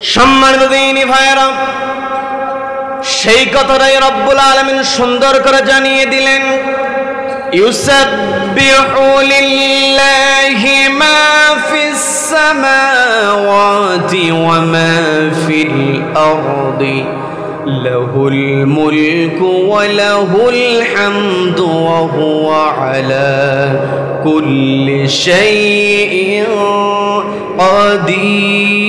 সম্মানিত দিনী ভাইরা, সেই কথাটাই রব্বুল আলামিন সুন্দর করে জানিয়ে দিলেন। ইউসাব্বিহু লিল্লাহি মা ফিস সামাওয়াতি ওয়া মা ফিল আরদি লাহুল মুলকু ওয়া লাহুল হামদু ওয়া হুয়া আলা কুল্লি শাইইন কাদির।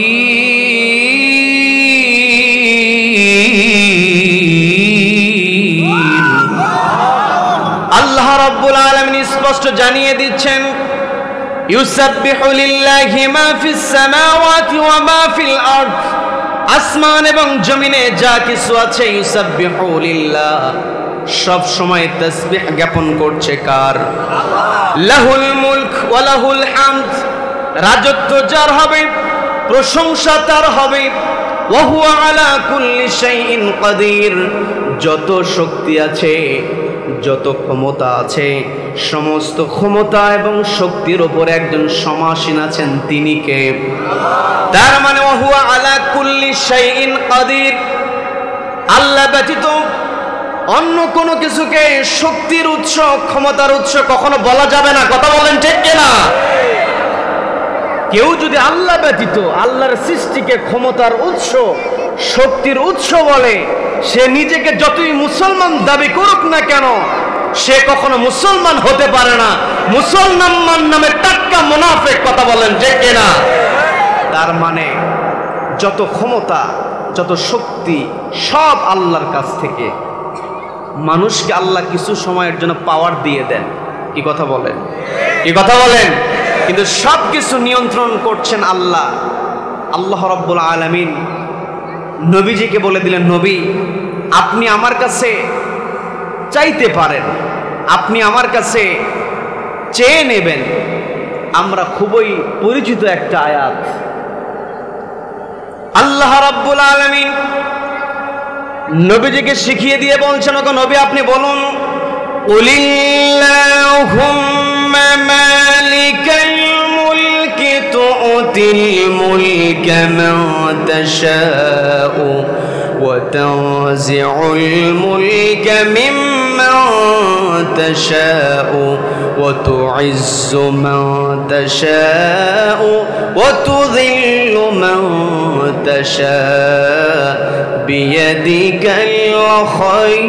আল্লাহ রাব্বুল আলামিন স্পষ্ট জানিয়ে দিচ্ছেন, ইউসাব্বিহু লিল্লাহি মা ফিস সামাওয়াতি ওয়া মা ফিল আরদ, আসমান এবং জমিনে যা কিছু আছে, ইউসাব্বিহু লিল্লাহ, সব সময় তাসবিহ জ্ঞাপন করছে কার? লাহুল মুলক ওয়া লাহুল হামদ, রাজত্ব যার হবে, প্রশংসা তার হবে। ওয়া হুয়া আলা কুল্লি শাইইন কাদির, যত শক্তি আছে, যত ক্ষমতা আছে, সমস্ত ক্ষমতা এবং শক্তির উপর একজন সমাসীন আছেন, তিনি কে? তার মানে ওয়া হুয়া আলা কুল্লি শাইইন কাদির। আল্লাহ ব্যতীত অন্য কোনো কিছুকে শক্তির উৎস, ক্ষমতার উৎস কখনো বলা যাবে না। কথা বলেন ঠিক কিনা? কেউ যদি আল্লাহ ব্যতীত আল্লাহর সৃষ্টিকে ক্ষমতার উৎস, শক্তির উৎস বলে, সে নিজেকে যতই মুসলমান দাবি করুক না কেন, সে কখনো মুসলমান হতে পারে না। মুসলমান নামে টাটকা মুনাফিক। কথা বলেন ঠিক কিনা? তার মানে যত ক্ষমতা, যত শক্তি, সব আল্লাহর কাছ থেকে। মানুষকে আল্লাহ কিছু সময়ের জন্য পাওয়ার দিয়ে দেন। কি কথা বলেন? কি কথা বলেন? কিন্তু সব কিছু নিয়ন্ত্রণ করছেন আল্লাহ। আল্লাহ রাব্বুল আলামিন নবীজিকে বলে দিলেন, নবী, আপনি আমার কাছে চাইতে পারেন, আপনি আমার কাছে চেয়ে নেবেন। আমরা খুবই পরিচিত একটা আয়াত, আল্লাহ রাব্বুল আলামিন নবীজিকে শিখিয়ে দিয়ে বলছেন, ওগো নবী, আপনি বলুন, কুলিল্লাহুম্মা মালিকাল মুলকি তু'তিল মুলকা মান তাশাউ ওয়া তানজি'ুল মুলকা মিম্মান তাশাউ ওয়া তু'ইজ্জু মান তাশাউ ওয়া তুযিল্লু মান তাশাউ বিয়াদিকাল খায়র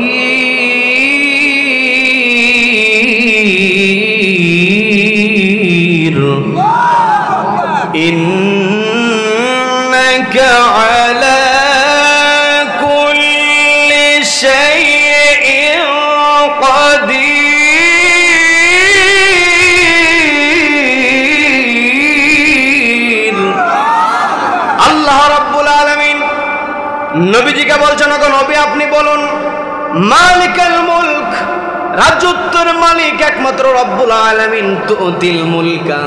ইন্নাকা আলা কুল্লি শাইইন কাদির। আল্লাহ রাব্বুল আলামিন নবীজিকে বলছেন, ওগো নবী, আপনি বলুন, মালিকাল মুলক, রাজত্বের মালিক একমাত্র রব্বুল আলামিন। তুতিল মুলকা,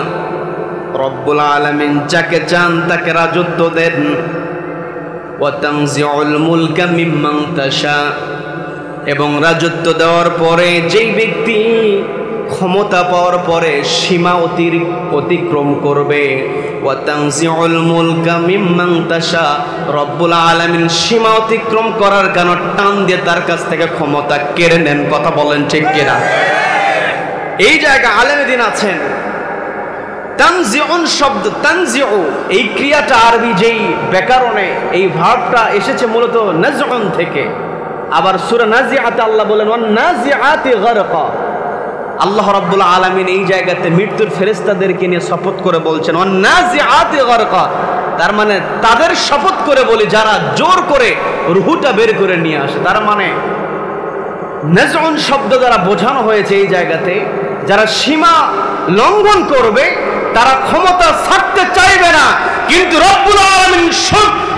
রব্বুল আলামিন যাকে চান তাকে রাজত্ব দেন। ওয়া তানজিউল মুলকা মিম্মান তাশা, এবং রাজত্ব দেওয়ার পরে যেই ব্যক্তি ক্ষমতা পাওয়ার পরে সীমা অতিক্রম করবে, ওয়া তানজিউল মুলকা মিম্মান তাশা, রব্বুল আলামিন সীমা অতিক্রম করার কারণে টান দিয়ে তার কাছ থেকে ক্ষমতা কেড়ে নেন। কথা বলেন ঠিক কিনা? এই জায়গায় আলেমে দ্বীন আছেন, তানজিউন শব্দ, তানজিউ এই ক্রিয়াটা আরবি যেই ব্যাকরণে এই ভার্বটা এসেছে মূলত নাজউন থেকে। আবার সূরা নাজিআতে আল্লাহ বলেন, ওয়ান নাজিআতি গারকা। আল্লাহ রাব্বুল আলামিন এই জায়গাতে মৃত্যুর ফেরেশতাদেরকে নিয়ে শপথ করে বলছেন, ওয়ান নাজিআতি গারকা, তার মানে তাদের শপথ করে বলি যারা জোর করে রূহটা বের করে নিয়ে আসে। তার মানে নাজউন শব্দ দ্বারা বোঝানো হয়েছে এই জায়গাতে যারা সীমা লঙ্ঘন করবে, তারা ক্ষমতা ছাড়তে চাইবে না, কিন্তু রব্বুল আলামিন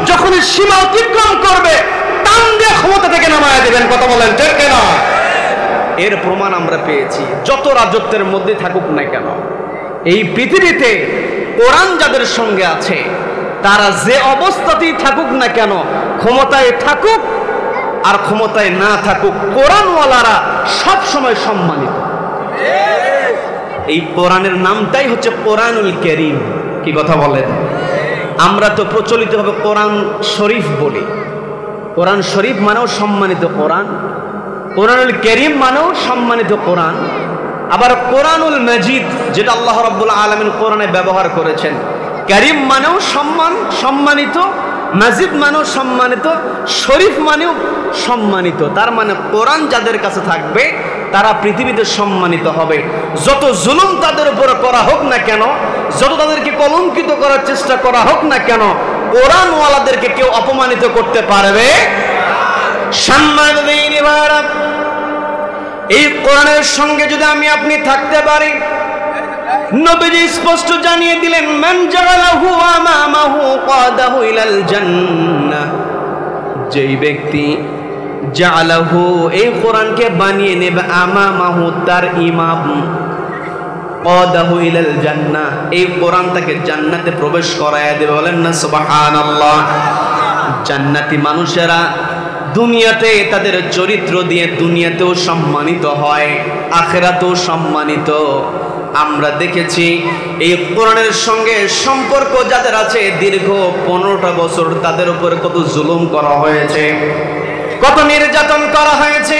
যখনই সীমা অতিক্রম করবে, টান দিয়ে ক্ষমতা থেকে নামায়া দেবেন। কথা বলেন ঠিক কিনা? এর প্রমাণ আমরা পেয়েছি। যত রাজত্বের মধ্যে থাকুক না কেন, এই পৃথিবীতে কোরআন যাদের সঙ্গে আছে, তারা যে অবস্থাতেই থাকুক না কেন, ক্ষমতায় থাকুক আর ক্ষমতায় না থাকুক, কোরআনওয়ালারা সব সময় সম্মানিত। এই কোরআনের নামটাই হচ্ছে কোরআনুল কারীম। কি কথা বলেন? আমরা তো প্রচলিতভাবে কোরআন শরীফ বলি। কোরআন শরীফ মানেও সম্মানিত কোরআন, কোরআনুল কারীম মানেও সম্মানিত কোরআন। আবার কোরআনুল মাজিদ, যেটা আল্লাহ রাব্বুল আলামিন কোরআনে ব্যবহার করেছেন, কারীম মানেও সম্মানিত, মাজিদ মানেও সম্মানিত, শরীফ মানেও সম্মানিত। তার মানে কোরআন যাদের কাছে থাকবে তারা পৃথিবীতে সম্মানিত হবে। যত জুলুম তাদের উপরে করা হোক না কেন, যত তাদেরকে কলঙ্কিত করার চেষ্টা করা হোক না কেন, কোরআনওয়ালাদেরকে কেউ অপমানিত করতে পারবে। সম্মান দেয়নি ভাইরা। এই কোরআনের সঙ্গে যদি আমি আপনি থাকতে পারি, নবীজি স্পষ্ট জানিয়ে দিলেন, মান জাআলাহু আমামাহু কাদাহু ইলাল জান্নাহ। যেই ব্যক্তি জাআলাহু, এই কোরআনকে বানিয়ে নেবে, আমামাহু, তার ইমাম, কাদাহু ইলাল জান্নাহ, এই কোরআন তাকে জান্নাতে প্রবেশ করায় দেবে। বলেন না সুবহানাল্লাহ। জান্নাতি মানুষেরা দুনিয়াতে তাদের চরিত্র দিয়ে দুনিয়াতেও সম্মানিত হয়, আখিরাতেও সম্মানিত। আমরা দেখেছি এই কোরআনের সঙ্গে সম্পর্ক যাদের আছে, দীর্ঘ 15টা বছর তাদের উপরে কত জুলুম করা হয়েছে, কত নির্যাতন করা হয়েছে,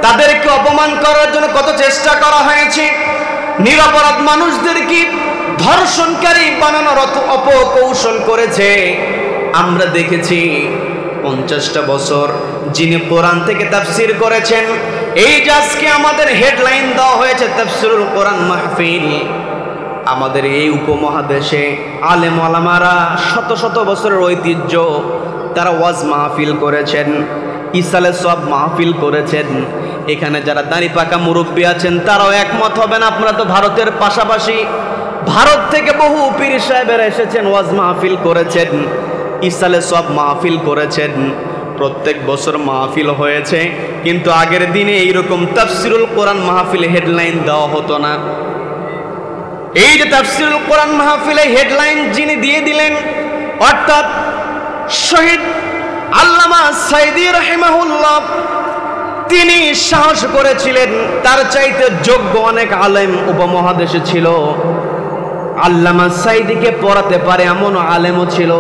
তাদেরকে অপমান করার জন্য কত চেষ্টা করা হয়েছে, নিরপরাধ মানুষদেরকে ধর্ষণকারী বানানোর অপকৌশল করেছে। আমরা দেখেছি 50টা বছর যিনি কোরআন থেকে তাফসীর করেছেন, এই যে আজকে আমাদের হেডলাইন দেওয়া হয়েছে তাফসীরুল কোরআন মাহফিল, আমাদের এই উপমহাদেশে আলেম ওলামারা শত শত বছরের ঐতিহ্য, তারা ওয়াজ মাহফিল করেছেন, ইসালে সব মাহফিল করেছেন। এখানে যারা দাড়ি পাকা মুরব্বী আছেন তারাও একমত হবেন। আপনারা তো ভারতের পাশাপাশি, ভারত থেকে বহু পীর সাহেবেরা এসেছেন, ওয়াজ মাহফিল করেছেন, ইসালে সব মাহফিল করেছেন, প্রত্যেক বছর মাহফিল হয়েছে। কিন্তু আগের দিনে এইরকম তাফসীরুল কোরআন মাহফিলে হেডলাইন দেওয়া হতো না। এই যে তাফসীরুল কোরআন মাহফিলে হেডলাইন যিনি দিয়ে দিলেন, অর্থাৎ শহীদ আল্লামা সাইদী রাহিমাহুল্লাহ, তিনি সাহস করেছিলেন, তার চাইতে যোগ্য অনেক আলেম উপমহাদেশে ছিল, আল্লামা সাইদীকে পড়াতে পারে এমন আলেমও ছিল,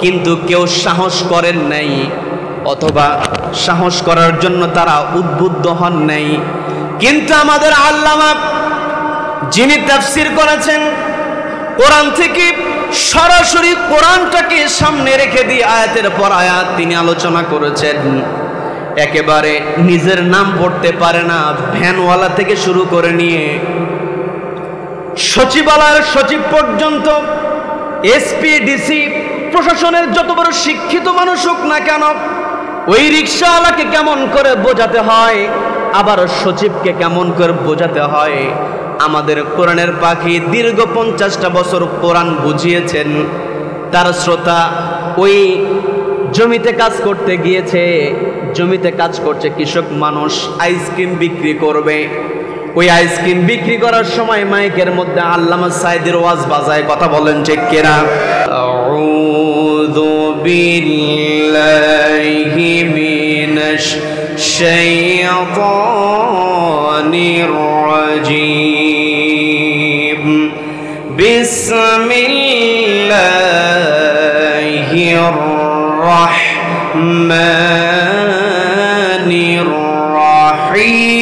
কিন্তু কেউ সাহস করেন নাই, অথবা সাহস করার জন্য তারা উদ্বুদ্ধ হন নাই। কিন্তু আমাদের আল্লামা যিনি তাফসীর করেছেন, কোরআন থেকে সরাসরি কোরআনটাকে সামনে রেখে দিয়ে আয়াতের পর আয়াত তিনি আলোচনা করেছেন। একেবারে নিজের নাম পড়তে পারে না, ভ্যানওয়ালা থেকে শুরু করে নিয়ে সচিবালয়ের সচিব পর্যন্ত, এসপি, ডিসি, প্রশাসনের যত বড় শিক্ষিত মানুষ হোক না কেন, ওই রিক্সাওয়ালাকে কেমন করে বোঝাতে হয়, আবার সচিবকে কেমন করে বোঝাতে হয়। আমাদের কোরআনের পাখি দীর্ঘ 50টা বছর কোরআন বুঝিয়েছেন। তার শ্রোতা ওই জমিতে কাজ করতে গিয়েছে, জমিতে কাজ করছে কৃষক মানুষ, আইসক্রিম বিক্রি করবে। ওই আইসক্রিম বিক্রি করার সময় মাইকের মধ্যে আল্লামা সাইদীর ওয়াজ বাজায়। কথা বলেন ঠিক কিনা? আউযু বিল্লাহি মিনাশ শাইতানির রাজীম। বিসমিল্লাহির রাহমানির রাহিম।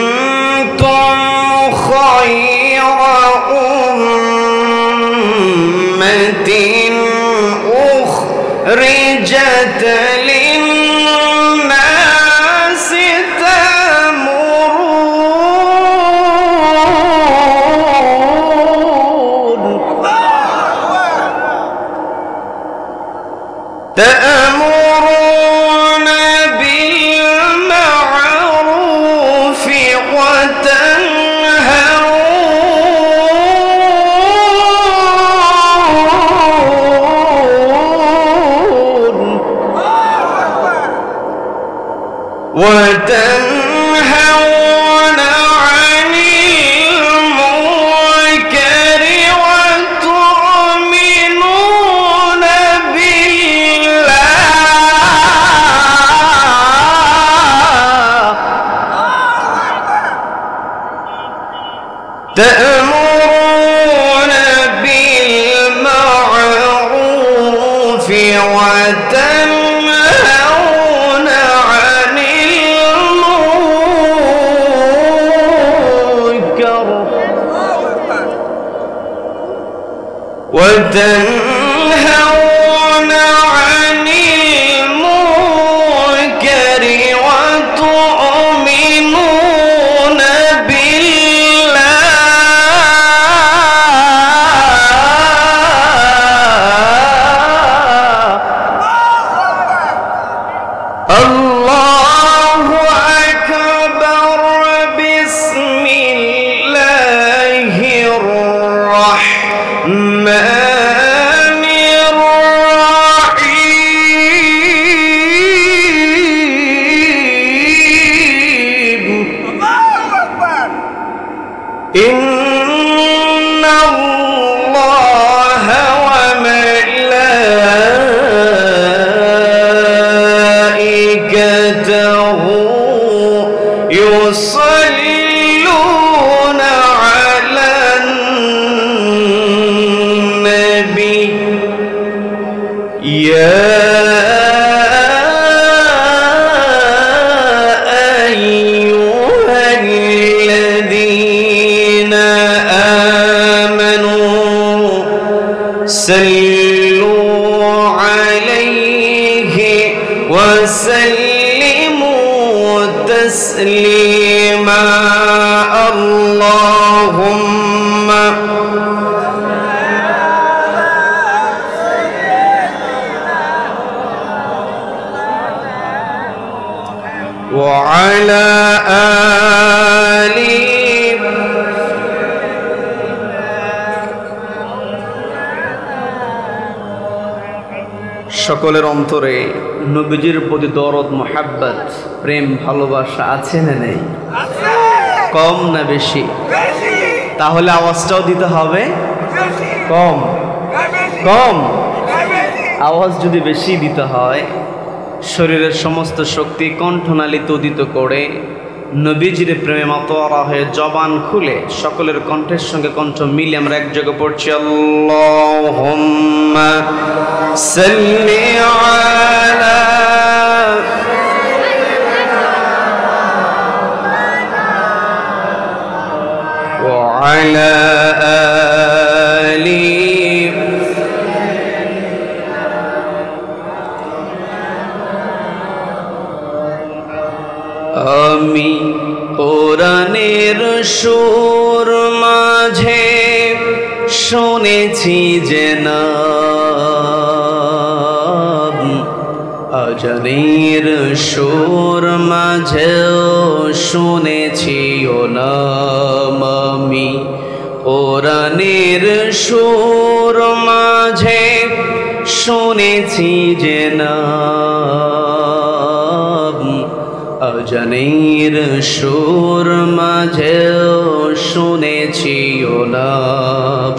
كنتم خير أمة أخرجت للناس تأمرون بالمعروف وتنهون عن المنكر وتؤمنون بالله وتنهون عن المنكر وتؤمنون بالله الله أكبر بسم الله الرحمن الرحيم إن الله وملائكته يصلون على النبي يا أيها الذين آمنوا صلوا عليه وسلموا تسليما اللهم وعلى آله সকলের অন্তরে নবীজির প্রতি দরদ মোহাব্বত প্রেম ভালোবাসা আছে না নেই? কম না বেশি? তাহলে আওয়াজটাও দিতে হবে কম কম। আওয়াজ যদি বেশি দিতে হয়, শরীরের সমস্ত শক্তি কণ্ঠনালীতে উদিত করে নবীজির প্রেমে মাতোয়ারা হয়ে জবান খুলে সকলের কণ্ঠের সঙ্গে কণ্ঠ মিলে আমরা এক জায়গায় পড়ছি اللهم صل على وعلى آله আমি কোরআনের সুর মাঝে শুনেছি যে নাম, আজানের সুর মাঝেও শুনেছি ও নাম। আমি কোরআনের সুর মাঝে শুনেছি যে নাম, আজানের সুর মাঝেও শুনেছি ও নাম।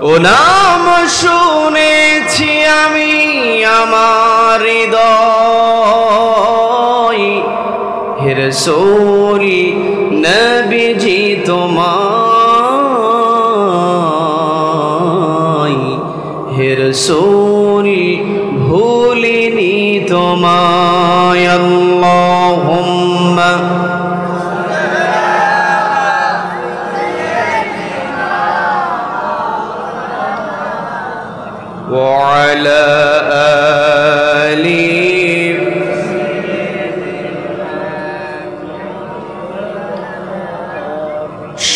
ও নাম শুনেছি আমি আমার হৃদয়, হে রাসূল নবীজি তোমায়, হে রাসূল ভুলিনি তোমায়। আল্লাহুম্মা وعلى آله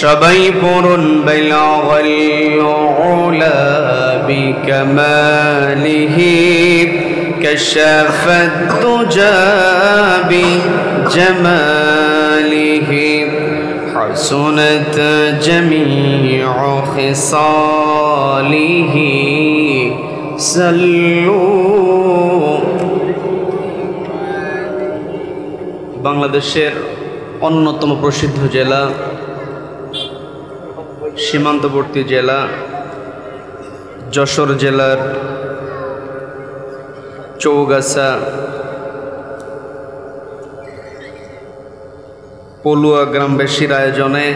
সবাই পড়ুন বালাগাল উলা বিকামালিহি কাশাফাত দুজা বিজামালিহি হাসুনাত জামিউ খিসালিহি সাল্লু। বাংলাদেশের অন্যতম প্রসিদ্ধ জেলা, সীমান্তবর্তী জেলা যশোর জেলার চৌগাছা পলুয়া গ্রামবাসীর আয়োজনে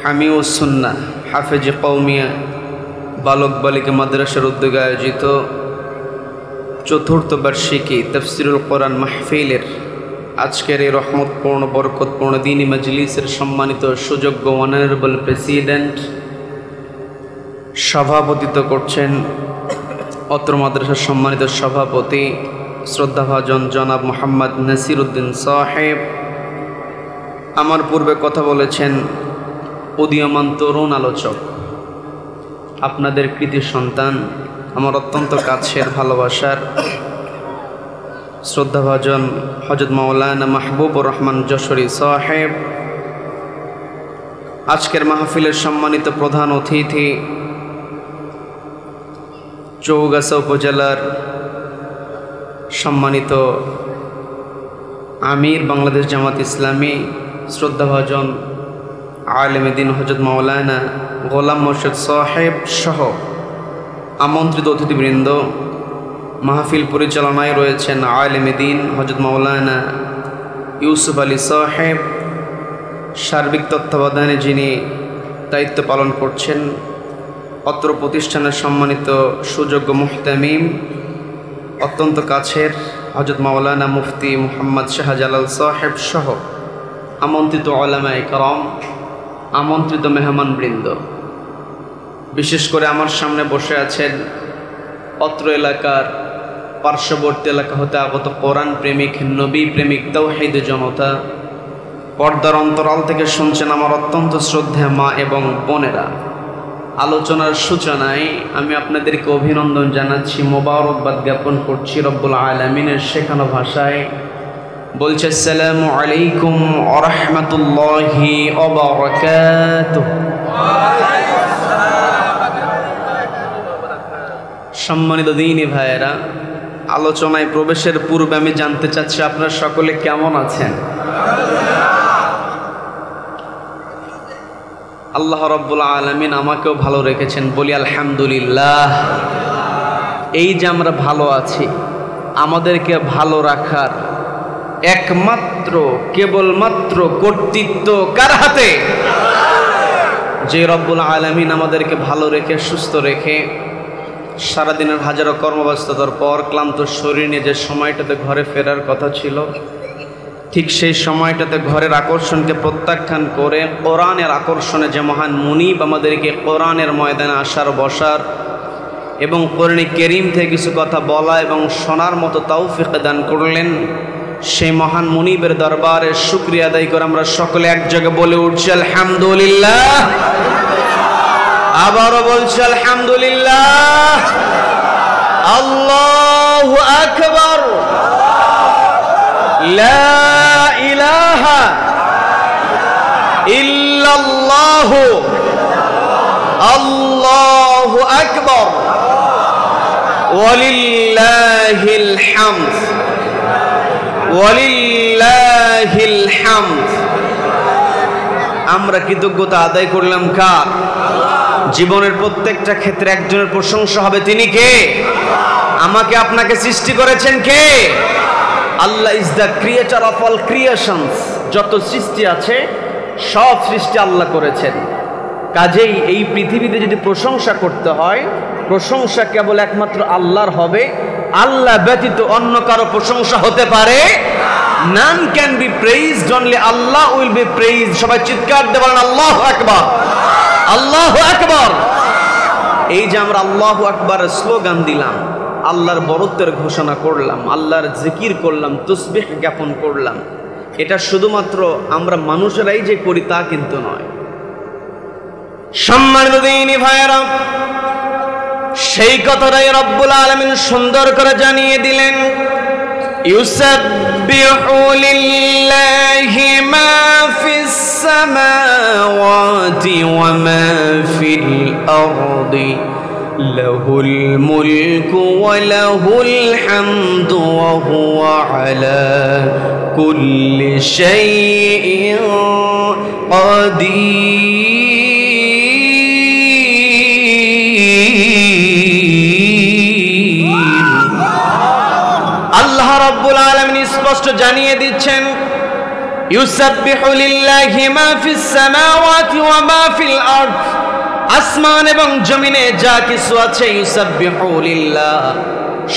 হামিউস সুন্নাহ হাফেজে কওমিয়া বালক বালিকা মাদ্রাসার উদ্যোগে আয়োজিত চতুর্থ বার্ষিকী তাফসিরুল কোরআন মাহফিলের আজকের এই রহমতপূর্ণ বরকতপূর্ণ দ্বীনি মজলিসের সম্মানিত সুযোগ্য অনারেবল প্রেসিডেন্ট সভাপতিত্ব করছেন অত্র মাদ্রাসার সম্মানিত সভাপতি শ্রদ্ধাভাজন জনাব মোহাম্মদ নাসির উদ্দিন সাহেব। আমার পূর্বে কথা বলেছেন উদীয়মান তরুণ আলোচক, আপনাদের কৃতি সন্তান, আমার অত্যন্ত কাছের ভালোবাসার শ্রদ্ধাভাজন হযরত মাওলানা মাহবুবুর রহমান যশোরী সাহেব। আজকের মাহফিলের সম্মানিত প্রধান অতিথি চৌগাছা উপজেলার সম্মানিত আমির বাংলাদেশ জামাত ইসলামী শ্রদ্ধাভাজন আলেম দ্বীন হযরত মাওলানা গোলাম মোর্শেদ সাহেব সহ আমন্ত্রিত অতিথিবৃন্দ, মাহফিল পরিচালনায় রয়েছেন আলেম দ্বীন হযরত মাওলানা ইউসুফ আলী সাহেব। সার্বিক তত্ত্বাবধানে যিনি দায়িত্ব পালন করছেন অত্র প্রতিষ্ঠানের সম্মানিত সুযোগ্য মুহতামিম, অত্যন্ত কাছের হযরত মাওলানা মুফতি মুহাম্মদ শাহজালাল সাহেব সহ আমন্ত্রিত উলামায়ে কেরাম, আমন্ত্রিত মেহমানবৃন্দ, বিশেষ করে আমার সামনে বসে আছেন অত্র এলাকার পার্শ্ববর্তী এলাকা হতে আগত কোরআন প্রেমিক, নবী প্রেমিক, তাওহীদ জনতা, পর্দার অন্তরাল থেকে শুনছেন আমার অত্যন্ত শ্রদ্ধেয় মা এবং বোনেরা। আলোচনার সূচনায় আমি আপনাদেরকে অভিনন্দন জানাচ্ছি, মোবারকবাদ জ্ঞাপন করছি রব্বুল আলামিনের শেখানো ভাষায়। বলছে আসসালামু আলাইকুম ওয়া রাহমাতুল্লাহি ওয়া বারাকাতুহু। সম্মানিত দ্বীনী ভাইয়েরা, আলোচনায় প্রবেশের পূর্বে আমি জানতে চাচ্ছি আপনারা সকলে কেমন আছেন? আল্লাহ রাব্বুল আলামিন আমাকেও ভালো রেখেছেন, বলি আলহামদুলিল্লাহ। এই যে আমরা ভালো আছি, আমাদেরকে ভালো রাখার একমাত্র কেবলমাত্র কর্তৃত্ব কার হাতে? যে রব্বুল আলামিন আমাদেরকে ভালো রেখে সুস্থ রেখে সারাদিনের হাজারো কর্মব্যস্ততার পর ক্লান্ত শরীর নিয়ে যে সময়টাতে ঘরে ফেরার কথা ছিল, ঠিক সেই সময়টাতে ঘরের আকর্ষণকে প্রত্যাখ্যান করে কোরআনের আকর্ষণে যে মহান মুনিব আমাদেরকে কোরআনের ময়দানে আসার বসার এবং কোরআনে কারীম থেকে কিছু কথা বলা এবং শোনার মতো তৌফিক দান করলেন, সেই মহান মুনিবের দরবারে শুকরিয়া আদায় করে আমরা সকলে এক জায়গায় বলে উঠছি আলহামদুলিল্লাহ। আবারও বলছি আলহামদুলিল্লাহ। আল্লাহু আকবার। লা ইলাহা ইল্লাল্লাহ। আল্লাহু আকবার। ওয়ালিল্লাহিল হামদ। ওয়ালিল্লাহিল হামদ। আমরা কৃতজ্ঞতা আদায় করলাম কার? জীবনের প্রত্যেকটা ক্ষেত্রে একজনের প্রশংসা হবে, তিনি কে? আমাকে আপনাকে সৃষ্টি করেছেন কে? Allah is the creator of all creations. যত সৃষ্টি আছে সব সৃষ্টি আল্লাহ করেছেন। কাজেই এই পৃথিবীতে যদি প্রশংসা করতে হয়, প্রশংসা কেবল একমাত্র আল্লাহর হবে। আল্লাহ ব্যতীত অন্য কারো প্রশংসা হতে পারে? None can be praised, only Allah will be praised. সবাই চিৎকার দিয়ে বলেন আল্লাহু আকবার। আল্লাহু আকবার। এই যে আমরা আল্লাহু আকবারের স্লোগান দিলাম, আল্লাহর বরত্বের ঘোষণা করলাম, আল্লাহর জিকির করলাম, তাসবিহ জ্ঞাপন করলাম, এটা শুধুমাত্র আমরা মানুষেরাই যে করি তা কিন্তু নয়। সম্মানিত দ্বীনী ভাইয়েরা, সেই কথাটাই রব্বুল আলামিন সুন্দর করে জানিয়ে দিলেন, ইউসাব্বিহু লিল্লাহি মা ফিস সামাওয়াতি ওয়া মা ফিল আরদি লাহুল মুলকু ওয়া লাহুল হামদু ওয়া হুয়া আলা কুল্লি শাইইন কাদির। আল্লাহ রাব্বুল আলামিন স্পষ্ট জানিয়ে দিচ্ছেন, ইউসাব্বিহু লিল্লাহি মা ফিস সামাওয়াতি ওয়া মা ফিল আরদ। আসমান এবং জমিনে যা কিছু আছে, ইউসাব্বিহু লিল্লাহ,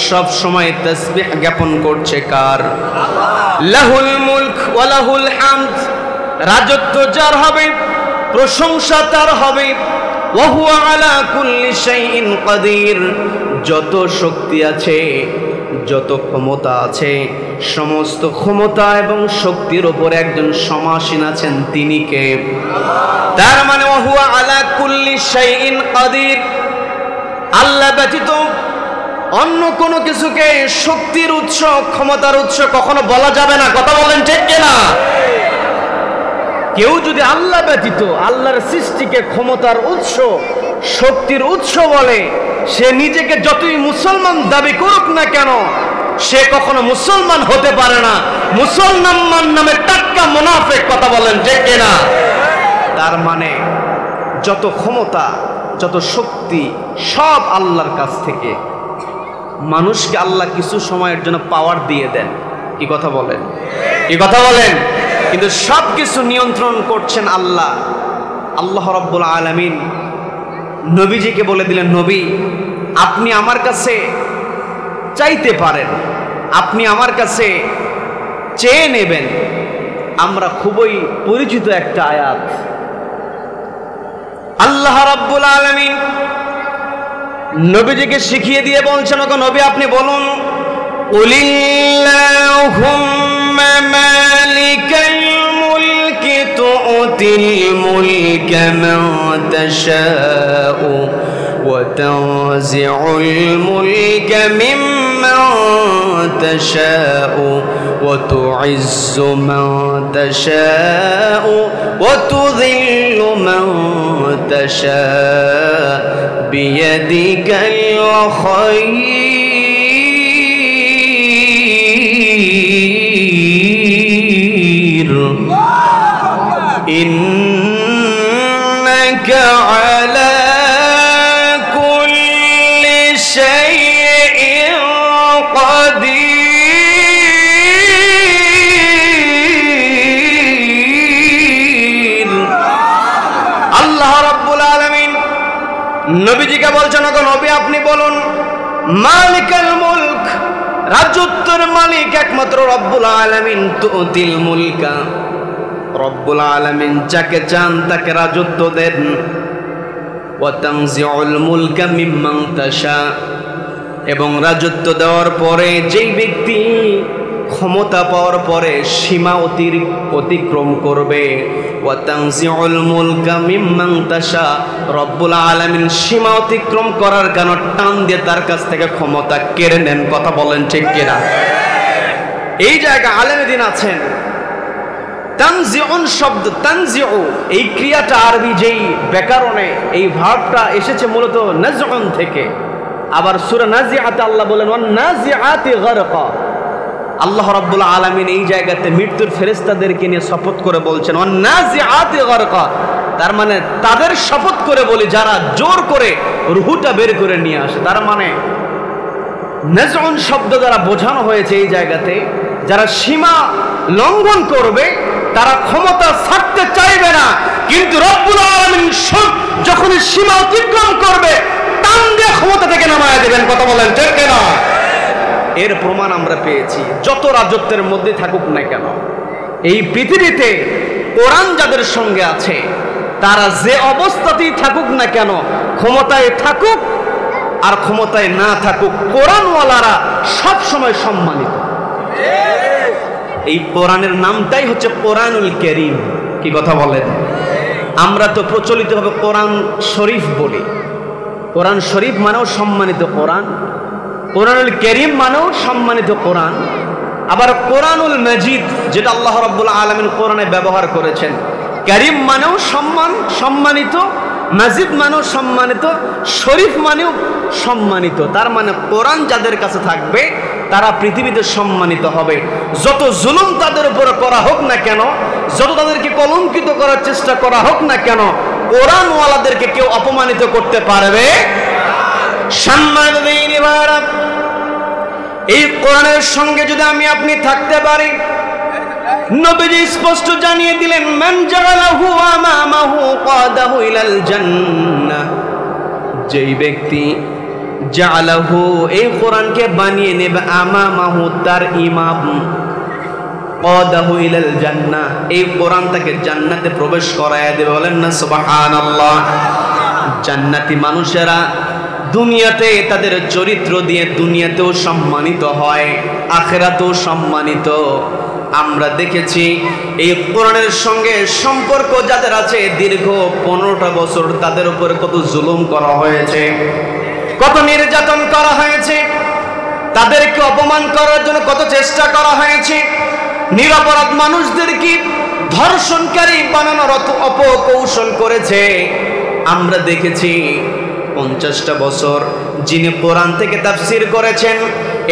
সব সময় তাসবিহ জ্ঞাপন করছে কার? লাহুল মুলক ওয়া লাহুল হামদ। রাজত্ব যার হবে, প্রশংসা তার হবে, ওয়া হুয়া আলা কুল্লি শাইইন কাদির। যত শক্তি আছে, যত ক্ষমতা আছে, সমস্ত ক্ষমতা এবং শক্তির উপরে একজন সমাসীন আছেন, তিনি কে? তার মানে ওয়া হুয়া আলা কুল্লি শাইইন কাদির। আল্লাহ ব্যতীত অন্য কোনো কিছুকে শক্তির উৎস, ক্ষমতার উৎস কখনো বলা যাবে না। কথা বলেন ঠিক কিনা? কেউ যদি আল্লাহ ব্যতীত আল্লাহর সৃষ্টিকে ক্ষমতার উৎস, শক্তির উৎস বলে, সে নিজেকে যতই মুসলমান দাবি করুক না কেন, সে কখনো মুসলমান হতে পারে না। মুসলমান নামে টাটকা মুনাফিক। কথা বলেন ঠিক কিনা? তার মানে যত ক্ষমতা, যত শক্তি সব আল্লাহর কাছ থেকে। মানুষকে আল্লাহ কিছু সময়ের জন্য পাওয়ার দিয়ে দেন। কি কথা বলেন? কি কথা বলেন? কিন্তু সব কিছু নিয়ন্ত্রণ করছেন আল্লাহ। আল্লাহ রাব্বুল আলামিন নবীজিকে বলে দিলেন, নবী আপনি আমার কাছে চাইতে পারেন, আপনি আমার কাছে চেয়ে নেবেন। আমরা খুবই পরিচিত একটা আয়াত। আল্লাহ রাব্বুল আলামিন নবীজিকে শিখিয়ে দিয়ে বলছেন, ওগো নবী আপনি বলুন, কুলিল্লাহুম্মা মালিকাল মুলকি তু'তিল মুলকা মান তাশাউ ওয়া তানজি'ুল মুলকা মিম্মান তাশাউ ওয়া তু'ইজ্জু মান তাশাউ ওয়া তুযিল্লু মান তাশাউ বিয়াদিকাল খায়র ইন্নাকা আলা কুল্লি শাইইন কাদির। আল্লাহ রাব্বুল আলামিন নবীজিকে বলছেন, ওগো নবী আপনি বলুন, মালিকাল মুলক, রাজত্বের মালিক একমাত্র রব্বুল আলামিন। তুতিল মুলকা, রব্বুল আলামিন যাকে চান তাকে রাজত্ব দেন। ওয়া তানজিউল মুলকা মিম্মান তাশা, এবং রাজত্ব দেওয়ার পরে যেই ব্যক্তি ক্ষমতা পাওয়ার পরে সীমা অতিক্রম করবে, ওয়া তানজিউল মুলকা মিম্মান তাশা, রব্বুল আলামিন সীমা অতিক্রম করার কারণে টান দিয়ে তার কাছ থেকে ক্ষমতা কেড়ে নেন। কথা বলেন ঠিক কিনা? এই জায়গা আলেম দিন আছেন। তানজিউন শব্দ, তানজিউ এই ক্রিয়াটা আরবি যেই ব্যাকরণে এই ভার্বটা এসেছে মূলত নাজউন থেকে। আবার সূরা নাজিআতে আল্লাহ বলেন ওয়ান নাজিআতি গারকা। আল্লাহ রাব্বুল আলামিন এই জায়গাতে মৃত্যুর ফেরেশতাদেরকে নিয়ে শপথ করে বলছেন ওয়ান নাজিআতি গারকা। তার মানে তাদের শপথ করে বলি যারা জোর করে রুহটা বের করে নিয়ে আসে। তার মানে নাজউন শব্দ দ্বারা বোঝানো হয়েছে এই জায়গাতে যারা সীমা লঙ্ঘন করবে, তারা ক্ষমতা ছাড়তে চাইবে না, কিন্তু রব্বুল আলামিন যখন সীমা অতিক্রম করবে টান দিয়ে ক্ষমতা থেকে নামায় দেবেন। কথা বলেন ঠিক কিনা? এর প্রমাণ আমরা পেয়েছি। যত রাজত্বের মধ্যে থাকুক না কেন, এই পৃথিবীতে কোরআন যাদের সঙ্গে আছে, তারা যে অবস্থাতেই থাকুক না কেন, ক্ষমতায় থাকুক আর ক্ষমতায় না থাকুক, কোরআনওয়ালারা সব সময় সম্মানিত। এই কোরআনের নামটাই হচ্ছে কোরআনুল কারীম। কি কথা বলেন? আমরা তো প্রচলিতভাবে কোরআন শরীফ বলি। কোরআন শরীফ মানেও সম্মানিত কোরআন, কোরআনুল কারীম মানেও সম্মানিত কোরআন। আবার কোরআনুল মাজিদ যেটা আল্লাহ রাব্বুল আলামিন কোরআনে ব্যবহার করেছেন, কারীম মানেও সম্মানিত, মাজিদ মানেও সম্মানিত, শরীফ মানেও সম্মানিত। তার মানে কোরআন যাদের কাছে থাকবে তারা পৃথিবীতে সম্মানিত হবে। যত জুলুম তাদের উপর করা হোক না কেন, যত তাদেরকে কলঙ্কিত করার চেষ্টা করা হোক না কেন, কোরআনওয়ালাদেরকে কেউ অপমানিত করতে পারবে। এই কোরআনের সঙ্গে যদি আমি আপনি থাকতে পারি, নবীজি স্পষ্ট জানিয়ে দিলেন মান জাআলাহু আমামাহু কাদাহু ইলাল জান্নাহ। যেই ব্যক্তি জাআলাহু এই কোরআনকে বানিয়ে নেবে, আমামাহু তার ইমাম, কাদাহু ইলাল জান্নাহ এই কোরআন তাকে জান্নাতে প্রবেশ করায় দেবে। বলেন না সুবহানাল্লাহ। জান্নাতি মানুষেরা দুনিয়াতে তাদের চরিত্র দিয়ে দুনিয়াতেও সম্মানিত হয়, আখিরাতেও সম্মানিত। আমরা দেখেছি এই কোরআনের সঙ্গে সম্পর্ক যাদের আছে দীর্ঘ 15টা বছর তাদের উপর কত জুলুম করা হয়েছে, কত নির্যাতন করা হয়েছে, তাদেরকে অপমান করার জন্য কত চেষ্টা করা হয়েছে, নিরপরাধ মানুষদেরকে ধর্ষণকারী বানানোর অপকৌশল করেছে। আমরা দেখেছি 50টা বছর যিনি কোরআন থেকে তাফসীর করেছেন,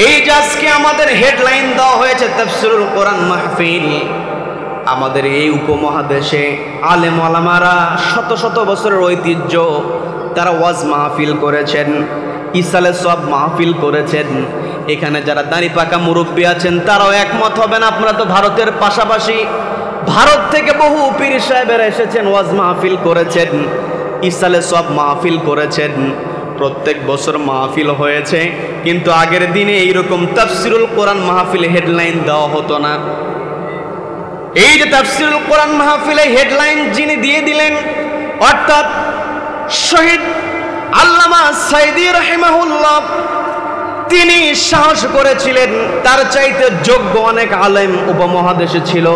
এই যে আজকে আমাদের হেডলাইন দেওয়া হয়েছে তাফসীরুল কোরআন মাহফিল, আমাদের এই উপমহাদেশে আলেম ওলামারা শত শত বছরের ঐতিহ্য, তারা ওয়াজ মাহফিল করেছেন, ইসালে সব মাহফিল করেছেন। এখানে যারা দাড়ি পাকা মুরব্বী আছেন তারাও একমত হবেন, আপনারা তো ভারতের পাশাপাশি ভারত থেকে বহু পীর সাহেবেরা এসেছেন, ওয়াজ মাহফিল করেছেন, ইসালে সব মাহফিল করেছেন, প্রত্যেক বছর মাহফিল হয়েছে। কিন্তু আগের দিনে এইরকম তাফসীরুল কোরআন মাহফিল হেডলাইন দেওয়া হতো না। এই যে তাফসীরুল কোরআন মাহফিলে হেডলাইন যিনি দিয়ে দিলেন, অর্থাৎ শহীদ আল্লামা সাইদি রাহিমাহুল্লাহ, তিনি সাহস করেছিলেন, তার চাইতে যোগ্য অনেক আলেম উপমহাদেশে ছিল,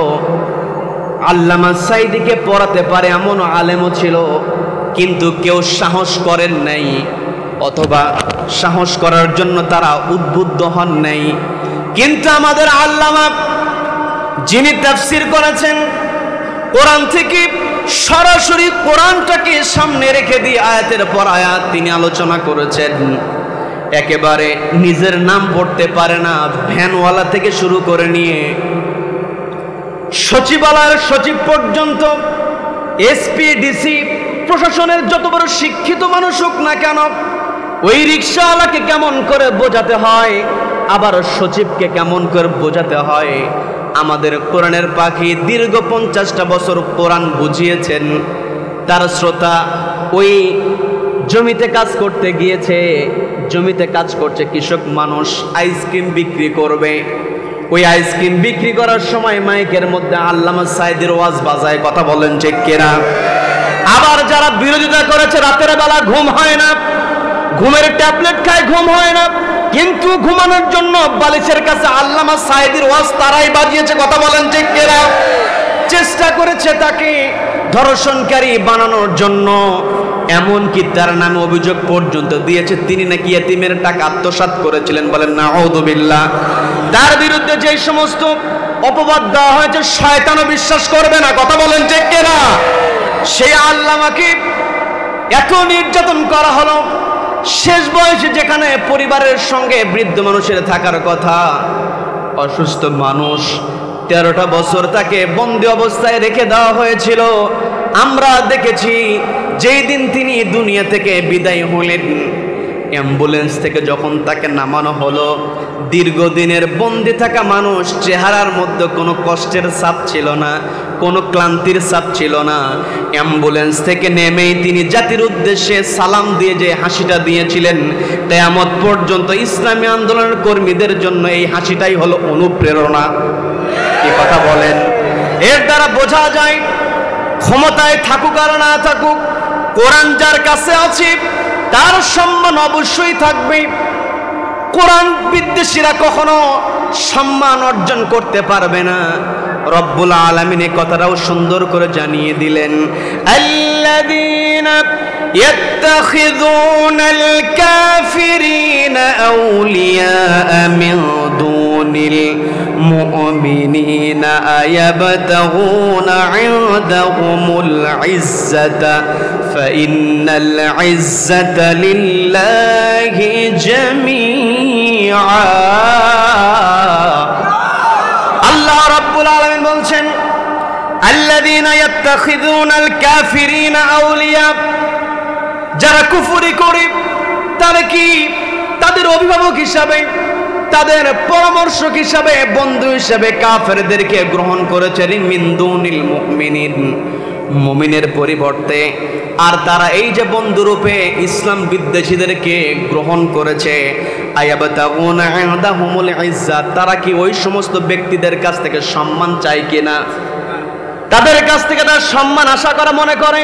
আল্লামা সাইদিকে পড়াতে পারে এমন আলেমও ছিল, কিন্তু কেউ সাহস করেন নাই, অথবা সাহস করার জন্য তারা উদ্বুদ্ধ হন নাই। কিন্তু আমাদের আল্লামা যিনি তাফসীর করেছেন, কোরআন থেকে সরাসরি কোরআনটাকে সামনে রেখে দিয়ে আয়াতের পর আয়াত তিনি আলোচনা করেছেন। একেবারে নিজের নাম পড়তে পারে না, ভ্যানওয়ালা থেকে শুরু করে নিয়ে সচিবালয়ের সচিব পর্যন্ত, এসপি ডিসি প্রশাসনের যত বড় শিক্ষিত মানুষ হোক না কেন, ওই রিক্সাওয়ালাকে কেমন করে বোঝাতে হয়, আবার সচিবকে কেমন করে বোঝাতে হয়, আমাদের কোরআনের পাখি দীর্ঘ 50টা বছর কোরআন বুঝিয়েছেন। তার শ্রোতা ওই জমিতে কাজ করতে গিয়েছে, জমিতে কাজ করছে কৃষক মানুষ, আইসক্রিম বিক্রি করবে, ওই আইসক্রিম বিক্রি করার সময় মাইকের মধ্যে আল্লামা সাইদির ওয়াজ বাজায়, কথা বলেন ঠিক কিনা? আবার যারা বিরোধিতা করেছে, রাতের বেলা ঘুম হয় না, ঘুমের ট্যাবলেট খায়, ঘুম হয় না, কিন্তু ঘুমানোর জন্য বালিশের কাছে আল্লামা সাইদির ওয়াজ তারাই বাজিয়েছে, কথা বলেন ঠিক কিনা? চেষ্টা করেছে তাকে ধর্ষণকারী বানানোর জন্য, এমনকি তার নামে অভিযোগ পর্যন্ত দিয়েছে তিনি নাকি ইয়েতিমের টাকা আত্মসাৎ করেছিলেন, বলেন নাউযুবিল্লাহ। তার বিরুদ্ধে যে সমস্ত অপবাদ দেওয়া হয়েছে শয়তানও বিশ্বাস করবে না, কথা বলেন ঠিক কিনা? সেই আল্লামাকে এত নির্যাতন করা হলো, শেষ বয়সে যেখানে পরিবারের সঙ্গে বৃদ্ধ মানুষের থাকার কথা, অসুস্থ মানুষ, 13টা বছর তাকে বন্দি অবস্থায় রেখে দেওয়া হয়েছিল। আমরা দেখেছি যেই দিন তিনি দুনিয়া থেকে বিদায় হলেন, অ্যাম্বুলেন্স থেকে যখন তাকে নামানো হলো, দীর্ঘদিনের বন্দি থাকা মানুষ, চেহারার মধ্যে কোনো কষ্টের ছাপ ছিল না, কোনো ক্লান্তির ছাপ ছিল না। অ্যাম্বুলেন্স থেকে নেমেই তিনি জাতির উদ্দেশ্যে সালাম দিয়ে যে হাসিটা দিয়েছিলেন, কিয়ামত পর্যন্ত ইসলামী আন্দোলনের কর্মীদের জন্য এই হাসিটাই হলো অনুপ্রেরণা। কি কথা বলেন? এর দ্বারা বোঝা যায় ক্ষমতায় থাকুক আর না থাকুক, কোরআন যার কাছে আছে তার সম্মান অবশ্যই থাকবে। কোরআন বিদ্বেষীরা কখনো সম্মান অর্জন করতে পারবে না। রব্বুল আলামিন এই কথাটাও সুন্দর করে জানিয়ে দিলেন, আল্লাযীনা ইয়াত্তাখিযুনাল কাফিরিনা আউলিয়া মিন দুনিল মুমিনিনা আয়াবতাগুনা ইনদাহুমুল ইজ্জাতা ফাইন্নাল ইজ্জাতা লিল্লাহি জামিআ। আল্লাহ রাব্বুল আলামিন বলছেন, আল্লাযীনা ইয়াত্তাখিযুনাল কাফিরিনা আউলিয়া, যারা কুফরি করে তারা কি তাদের অভিভাবক হিসাবে, তাদের পরামর্শক হিসাবে, বন্ধু হিসাবে কাফেরদেরকে গ্রহণ করেছে, মিন দুনিল মুমিনিন, মুমিনের পরিবর্তে। আর তারা এই যে বন্ধুরূপে ইসলাম বিদ্বেষীদেরকে গ্রহণ করেছে, আয়াবতাগুনা ইনদাহুমুল ইজ্জাত, তারা কি ওই সমস্ত ব্যক্তিদের কাছ থেকে সম্মান চায় কিনা? তাদের কাছ থেকে তার সম্মান আশা করা মনে করে?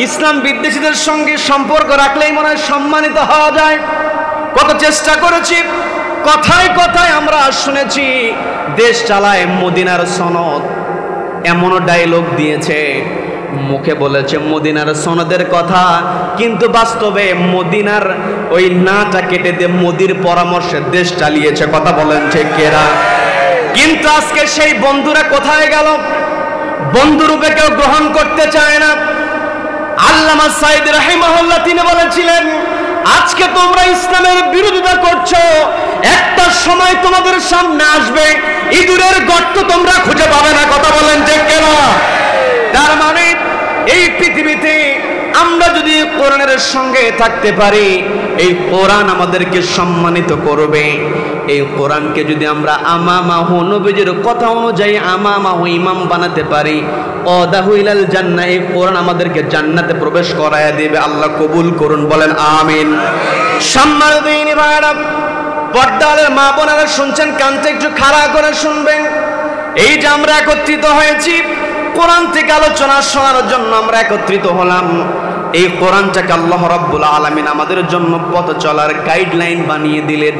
ইসলাম বিদ্বেষীদের সঙ্গে সম্পর্ক রাখলেই মনে হয় সম্মানিত হওয়া যায়। কত চেষ্টা করেছি, কথায় কথায় আমরা শুনেছি দেশ চালায় মদিনার সনদ, এমনও ডায়লগ দিয়েছে, মুখে বলেছে মদিনার সনদের কথা, কিন্তু বাস্তবে মদিনার ওই নাটা কেটে দিয়ে মোদির পরামর্শে দেশ চালিয়েছে। কথা বলেন ঠিক কেরা? কিন্তু আজকে সেই বন্ধুরা কোথায় গেল? বন্ধুরূপে কেউ গ্রহণ করতে চায় না। আল্লামা সাইদ রাহিমাহুল্লাহ তিনি বলেছিলেন, আজকে তোমরা ইসলামের বিরোধিতা করছো, একটা সময় তোমাদের সামনে আসবে ইঁদুরের গর্ত তোমরা খুঁজে পাবে না। কথা বলেন ঠিক কেন? তার মানে এই পৃথিবীতে আমরা যদি কোরআনের সঙ্গে থাকতে পারি, এই কোরআন আমাদেরকে সম্মানিত করবে। এই কোরআনকে যদি আমরা আমামাহু নবীজির কথা অনুযায়ী আমামাহু ইমাম বানাতে পারি, অদাহু ইলাল জান্নাহ, এই কোরআন আমাদেরকে জান্নাতে প্রবেশ করায়া দেবে। আল্লাহ কবুল করুন, বলেন আমিন। সম্মানিত ভাইরা, পর্দার মা বোনেরা শুনছেন, কানটা একটু খাড়া করে শুনবেন। এই যে আমরা একত্রিত হয়েছি কোরআন থেকে আলোচনা শোনার জন্য, আমরা একত্রিত হলাম। এই কোরআনটাকে আল্লাহ রাব্বুল আলামিন আমাদের জন্য পথ চলার গাইডলাইন বানিয়ে দিলেন।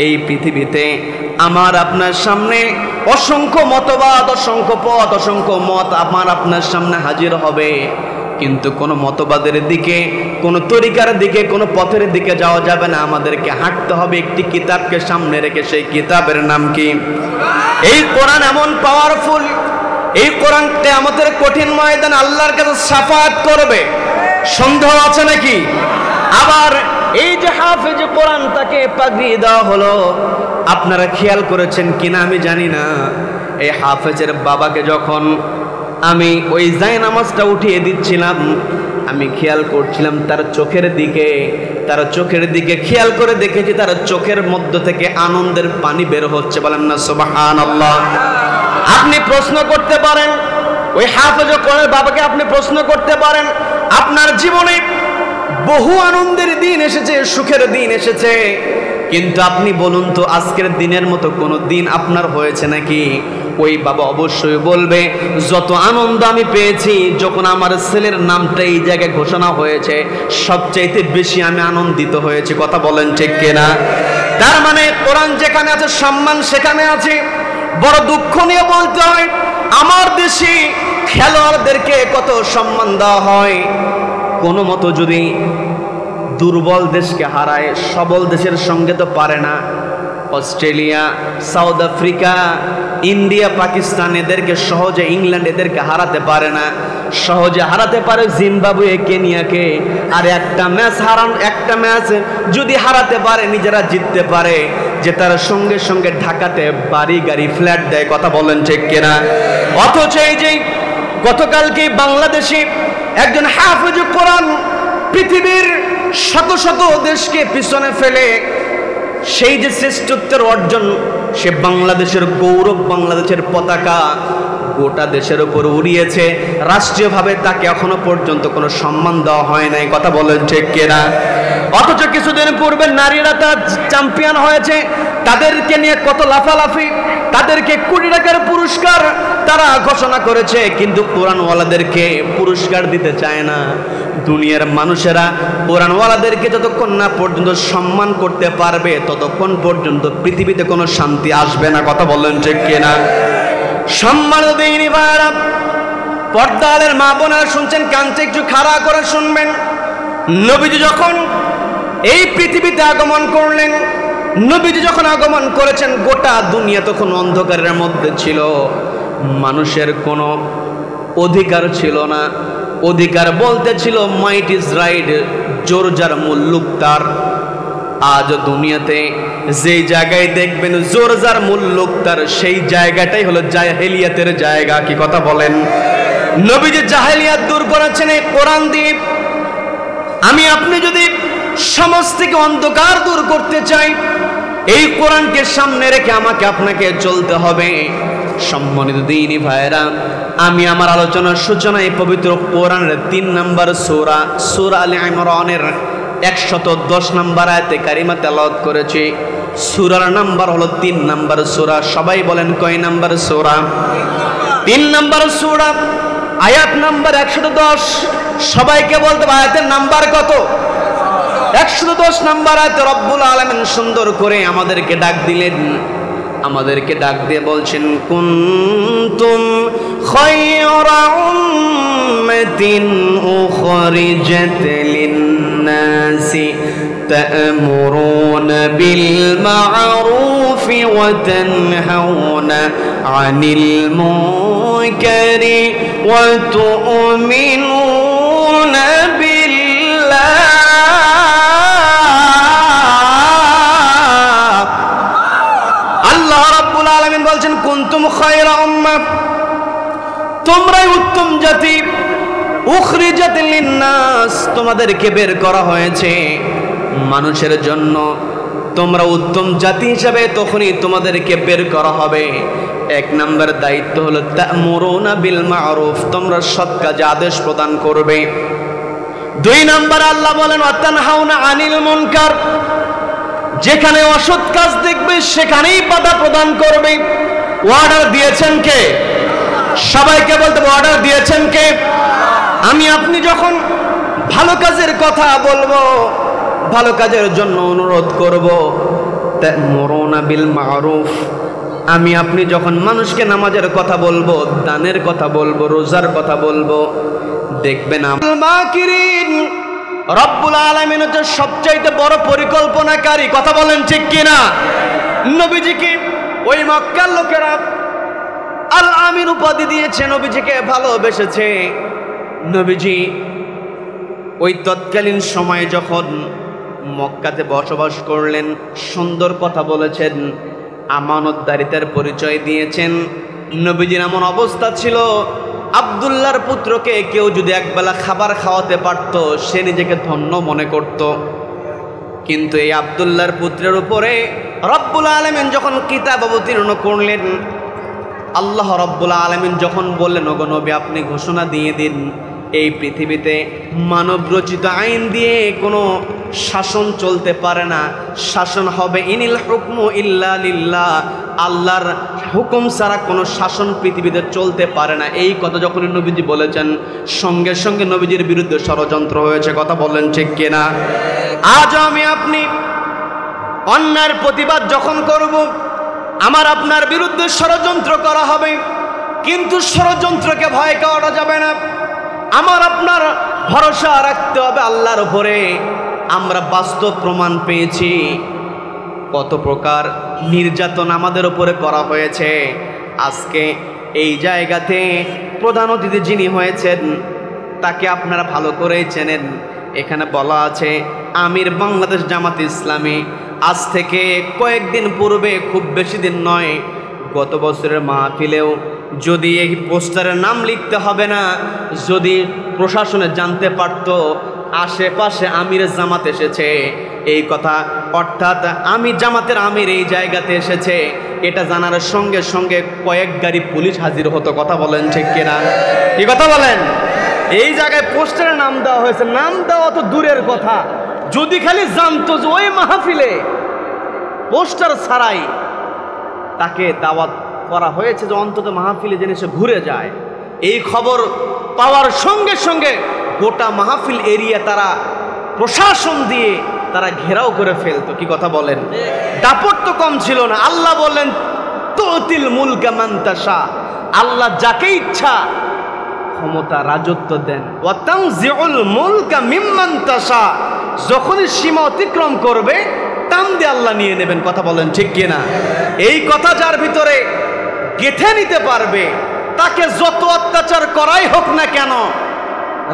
এই পৃথিবীতে আমার আপনার সামনে অসংখ্য মতবাদ, অসংখ্য পথ, অসংখ্য মত আমার আপনার সামনে হাজির হবে, কিন্তু কোনো মতবাদের দিকে, কোনো তরিকার দিকে, কোনো পথের দিকে যাওয়া যাবে না। আমাদেরকে হাঁটতে হবে একটি কিতাবকে সামনে রেখে। সেই কিতাবের নাম কি? এই কোরআন এমন পাওয়ারফুল, এই কোরআন কিয়ামতের কঠিন ময়দানে আল্লাহর কাছে শাফাআত করবে। সন্দেহ আছে নাকি? আবার এই যে হাফেজ কোরআন, তাকে পাগড়ি দেওয়া হলো, আপনারা খেয়াল করেছেন কিনা আমি জানি না, এই হাফেজের বাবাকে যখন আমি ওই জায়নামাজটা উঠিয়ে দিচ্ছিলাম, আমি খেয়াল করছিলাম তার চোখের দিকে খেয়াল করে দেখেছি তার চোখের মধ্য থেকে আনন্দের পানি বের হচ্ছে। বলেন না সুবহানাল্লাহ। আপনি প্রশ্ন করতে পারেন, ওই হাফেজ কোরআনের বাবাকে আপনি প্রশ্ন করতে পারেন, আপনার জীবনে বহু আনন্দের দিন এসেছে, সুখের দিন এসেছে, কিন্তু আপনি বলুন তো আজকের দিনের মতো কোনো দিন আপনার হয়েছে নাকি? ওই বাবা অবশ্যই বলবে, যত আনন্দ আমি পেয়েছি যখন আমার ছেলের নামটা এই জায়গায় ঘোষণা হয়েছে, সবচাইতে বেশি আমি আনন্দিত হয়েছি। কথা বলেন ঠিক কিনা? তার মানে কোরআন যেখানে আছে সম্মান সেখানে আছে। বড় দুঃখ নিয়ে বলতে হয়, আমার দেশে খেলোয়াড়দেরকে কত সম্মান দেওয়া হয়, কোনো মতো যদি দুর্বল দেশকে হারায়, সবল দেশের সঙ্গে তো পারে না। Australia, south Africa, India, Pakistan এদেরকে সহজে, ইংল্যান্ড এদেরকে হারাতে পারে না। সহজে হারাতে পারে জিম্বাবুয়ে, কেনিয়াকে। আর একটা ম্যাচ যদি হারাতে পারে, নিজেরা জিততে পারে, যে তার সঙ্গে সঙ্গে ঢাকাতে বাড়ি গাড়ি ফ্ল্যাট দেয়। কথা বলেন ঠিক কিনা? অথচ এই যে গতকালকে বাংলাদেশে একজন হাফেজ কোরআন পৃথিবীর শত শত দেশকে পিছনে ফেলে সেই যে শ্রেষ্ঠত্বের অর্জন, সে বাংলাদেশের গৌরব, বাংলাদেশের পতাকা গোটা দেশের উপর উড়িয়েছে। রাষ্ট্রীয়ভাবে তাকে এখনো পর্যন্ত কোনো সম্মান দেওয়া হয় নাই। কথা বলেন ঠিক কিনা? অথচ কিছুদিন পূর্বে নারীরা তার চ্যাম্পিয়ন হয়েছে, তাদেরকে নিয়ে কত লাফালাফি, তাদেরকে কোটি টাকার পুরস্কার তারা ঘোষণা করেছে, কিন্তু কোরআনওয়ালাদেরকে পুরস্কার দিতে চায় না। দুনিয়ার মানুষেরা কোরআনওয়ালাদেরকে যতক্ষণ না পর্যন্ত সম্মান করতে পারবে, ততক্ষণ পর্যন্ত পৃথিবীতে কোনো শান্তি আসবে না। কথা বলেন ঠিক কিনা? সম্মান দেয়নি ভাইরা, পর্দালের মা বোনেরা শুনছেন, কানটা একটু খাড়া করে শুনবেন। নবীজি যখন এই পৃথিবীতে আগমন করলেন, নবীজি যখন আগমন করেছেন, গোটা দুনিয়া তখন অন্ধকারের মধ্যে ছিল, মানুষের কোনো অধিকার ছিল না। অধিকার বলতে ছিল মাইট ইজ রাইট, জোর যার মুল্লুক তার। আজ দুনিয়াতে যেই জায়গায় দেখবেন জোর যার মুল্লুক তার, সেই জায়গাটাই হলো জাহেলিয়াতের জায়গা। কি কথা বলেন? নবীজি জাহেলিয়াত দূর করেছেন এই কোরআন দিয়ে। আমি আপনি যদি সমাজ থেকে অন্ধকার দূর করতে চাই, এই কোরআনকে সামনে রেখে আমাকে আপনাকে চলতে হবে। সম্মানিত দ্বীনি ভাইরা, আমি আমার আলোচনার সূচনায় পবিত্র কোরআনের 3 নম্বর সূরা, সূরা আলে ইমরানের 110 নম্বর আয়াতে কারিমা তেলাওয়াত করেছি। সূরার নাম্বার হলো 3 নম্বর সূরা। সবাই বলেন কয় নম্বর সূরা? 3 নম্বর সূরা, আয়াত নাম্বার 110। সবাইকে বলতে হবে আয়াতের নাম্বার কত? 110 নাম্বার আয়াতে রব্বুল আলামিন সুন্দর করে আমাদেরকে ডাক দিলেন। আমাদেরকে ডাক দিয়ে বলছেন, কুনতুম খায়রা উম্মাতিন উখরিজাত লিন-নাসি তা'মুরুনা বিল মা'রুফি ওয়া তানহাউনা আনিল মুনকারি ওয়া তু'মিনুনা বিল্লাহ। বলছেন কুনতুম খায়রা উম্মাহ, তোমরাই উত্তম জাতি, উখরিজাত লিন-নাস, তোমাদেরকে বের করা হয়েছে মানুষের জন্য। তোমরা উত্তম জাতি হিসাবে তখনই তোমাদেরকে বের করা হবে। 1 নম্বর দায়িত্ব হলো তা'মুরুনা বিল মা'রুফ, তোমরা সৎ কাজে আদেশ প্রদান করবে। 2 নম্বর আল্লাহ বলেন ওয়া তানহাউনা আনিল মুনকার, যেখানে অসৎ কাজ দেখবে সেখানেই বাধা প্রদান করবে। অর্ডার দিয়েছেন কে? সবাইকে বলতে হবে অর্ডার দিয়েছেন কে? আমি আপনি যখন ভালো কাজের কথা বলবো, ভালো কাজের জন্য অনুরোধ করব, তা'মুরুনা বিল মা'রুফ, আমি আপনি যখন মানুষকে নামাজের কথা বলবো, দানের কথা বলবো, রোজার কথা বলবো, দেখবেন মাকিরিন, রব্বুল আলামিন হচ্ছে সবচাইতে বড় পরিকল্পনাকারী। কথা বলেন ঠিক কিনা? নবীজিকে ওই মক্কার লোকেরা আল আমিন উপাধি দিয়েছে, নবীজিকে ভালোবেসেছে। নবীজি ওই তৎকালীন সময়ে যখন মক্কাতে বসবাস করলেন, সুন্দর কথা বলেছেন, আমানতদারিতার পরিচয় দিয়েছেন। নবীজির এমন অবস্থা ছিল, আব্দুল্লাহর পুত্রকে কেউ যদি একবেলা খাবার খাওয়াতে পারত, সে নিজেকে ধন্য মনে করত। কিন্তু এই আব্দুল্লাহর পুত্রের উপরে রব্বুল আলামিন যখন কিতাব অবতীর্ণ করলেন, আল্লাহ রব্বুল আলামিন যখন বললেন, ওগো নবী আপনি ঘোষণা দিয়ে দিন, এই পৃথিবীতে মানব রচিত আইন দিয়ে কোনো শাসন চলতে পারে না, শাসন হবে ইনিল হুকমু ইল্লা লিল্লাহ, আল্লাহর হুকুম ছাড়া কোনো শাসন পৃথিবীতে চলতে পারে না। এই কথা যখন নবীজি বলেছেন, সঙ্গে সঙ্গে নবীজির বিরুদ্ধে ষড়যন্ত্র হয়েছে। কথা বলেন ঠিক কিনা? আজ আমি আপনি অন্যায়ের প্রতিবাদ যখন করব, আমার আপনার বিরুদ্ধে ষড়যন্ত্র করা হবে, কিন্তু ষড়যন্ত্রকে ভয় করা যাবে না। আমার আপনার ভরসা রাখতে হবে আল্লাহর উপরে। আমরা বাস্তব প্রমাণ পেয়েছি কত প্রকার নির্যাতন আমাদের উপরে করা হয়েছে। আজকে এই জায়গাতে প্রধান অতিথি যিনি হয়েছেন তাকে আপনারা ভালো করেই চেনেন। এখানে বলা আছে আমির বাংলাদেশ জামাত ইসলামী। আজ থেকে কয়েকদিন পূর্বে, খুব বেশি দিন নয়, গত বছরের মাহফিলেও যদি এই পোস্টারের নাম লিখতে হবে না, যদি প্রশাসনে জানতে পারত আশেপাশে আমির জামাত এসেছে এই কথা, অর্থাৎ আমি জামাতের আমির এই জায়গাতে এসেছে, এটা জানার সঙ্গে সঙ্গে কয়েক গাড়ি পুলিশ হাজির হতো। কথা বলেন ঠিক কিনা? কি কথা বলেন? এই জায়গায় পোস্টারের নাম দেওয়া হয়েছে, নাম দেওয়া তো দূরের কথা, যদি খালি জানতো যে ওই মাহফিলে পোস্টার ছাড়াই তাকে দাওয়াত করা হয়েছে, যে অন্তত মাহফিলে জেনে সে ঘুরে যায়, এই খবর পাওয়ার সঙ্গে সঙ্গে গোটা মাহফিল এরিয়া তারা প্রশাসন দিয়ে তারা ঘেরাও করে ফেলতো। কি কথা বলেন? দাপট তো কম ছিল না। আল্লাহ বললেন তুতিল মুলকা মান তাশা, আল্লাহ যাকে ইচ্ছা ক্ষমতা রাজত্ব দেন। ওয়া তানজিউল মুলকা মিম্মান তাশা, যখনই সীমা অতিক্রম করবে টান দিয়ে আল্লাহ নিয়ে নেবেন। কথা বলেন ঠিক কিনা? এই কথা যার ভিতরে গেঁথে নিতে পারবে, তাকে যত অত্যাচার করাই হোক না কেন,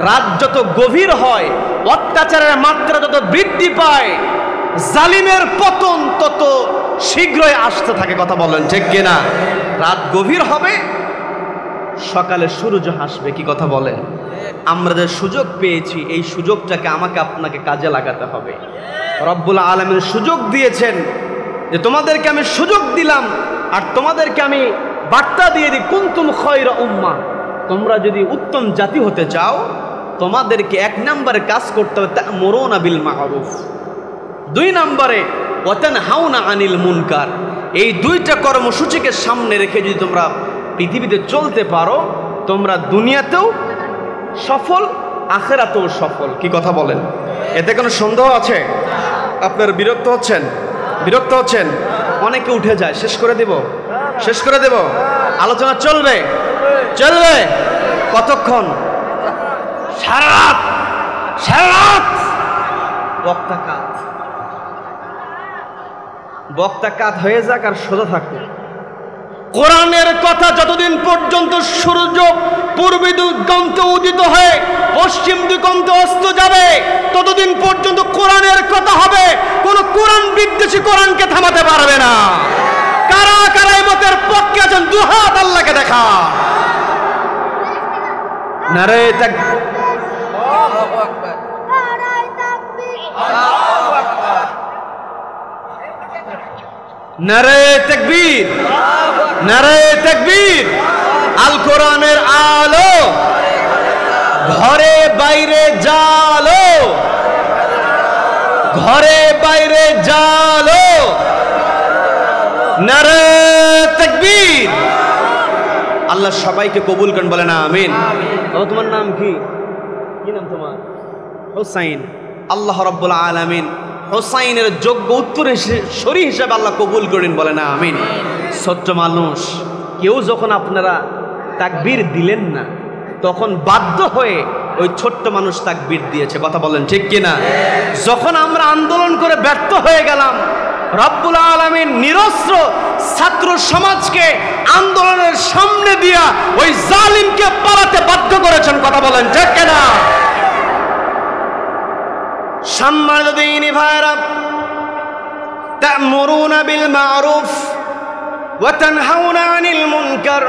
রাত যত গভীর হয়, অত্যাচারের মাত্রা যত বৃদ্ধি পায়, জালিমের পতন তত শীঘ্রই আসতে থাকে। কথা বলেন ঠিক কিনা? রাত গভীর হবে, সকালে সূর্য হাসবে। কি কথা বলেন? আমরা যে সুযোগ পেয়েছি, এই সুযোগটাকে আমাকে আপনাকে কাজে লাগাতে হবে। রব্বুল আলামিন সুযোগ দিয়েছেন যে তোমাদেরকে আমি সুযোগ দিলাম, আর তোমাদেরকে আমি বার্তা দিয়ে দিই কুনতুম খায়রা উম্মাহ, তোমরা যদি উত্তম জাতি হতে চাও তোমাদেরকে 1 নম্বরে কাজ করতে হবে তা'মুরুনা বিল মা'রুফ, 2 নম্বরে ওয়া তানহাউনা আনিল মুনকার। এই 2টা কর্মসূচিকে সামনে রেখে যদি তোমরা পৃথিবীতে চলতে পারো, তোমরা দুনিয়াতেও সফল আখিরাতেও সফল। কি কথা বলেন? এতে কোনো সন্দেহ আছে? আপনার বিরক্ত হচ্ছেন? বিরক্ত হচ্ছেন? অনেকে উঠে যায়। শেষ করে দেব, শেষ করে দেব। আলোচনা চলবে, চলবে। কতক্ষণ? সারা রাত, সারা রাত। বক্তা কাত, বক্তা কাত হয়ে যাক আর সোজা থাকুক। কোরআনের কথা যতদিন পর্যন্ত সূর্য পূর্ব দিগন্তে উদিত হয়ে পশ্চিম দিগন্তে অস্ত যাবে, ততদিন পর্যন্ত কোরআনের কথা হবে। কোন কোরআন বিদ্বেষী কোরআনকে থামাতে পারবে না। কারা কারা এই মতের পক্ষে আছেন? দুহাত আল্লাহকে দেখা। নারে তাকবীর, আল্লাহু আকবার, নারে তাকবীর, আল্লাহু আকবার, নারে তাকবীর, নারে তাকবীর। আল কোরআনের আলো ঘরে বাইরে জালো, ঘরে বাইরে জালো। নারে তাকবীর। আল্লাহ সবাইকে কবুল করেন, বলে না আমিন। তোমার নাম কি? কি নাম তোমার? হোসাইন। আল্লাহ রাব্বুল আলামিন হোসাইনের যোগ্য উত্তরসূরি হিসেবে আল্লাহ কবুল করেন, বলে না আমিন। ছোট্ট মানুষ, কেউ যখন আপনারা তাকবীর দিলেন না, তখন বাধ্য হয়ে ওই ছোট্ট মানুষ তাকবীর দিয়েছে। কথা বলেন ঠিক কিনা? যখন আমরা আন্দোলন করে ব্যর্থ হয়ে গেলাম, রব্বুল আলামিন নিরস্ত্র ছাত্র সমাজকে আন্দোলনের সামনে দিয়া ওই জালিমকে পালাতে বাধ্য করেছেন। কথা বলেন ঠিক কিনা? সম্মানিত দিনী ভাইরা, তা'মুরুনা বিল মা'রুফ ওয়া তানহাউনা আনিল মুনকার,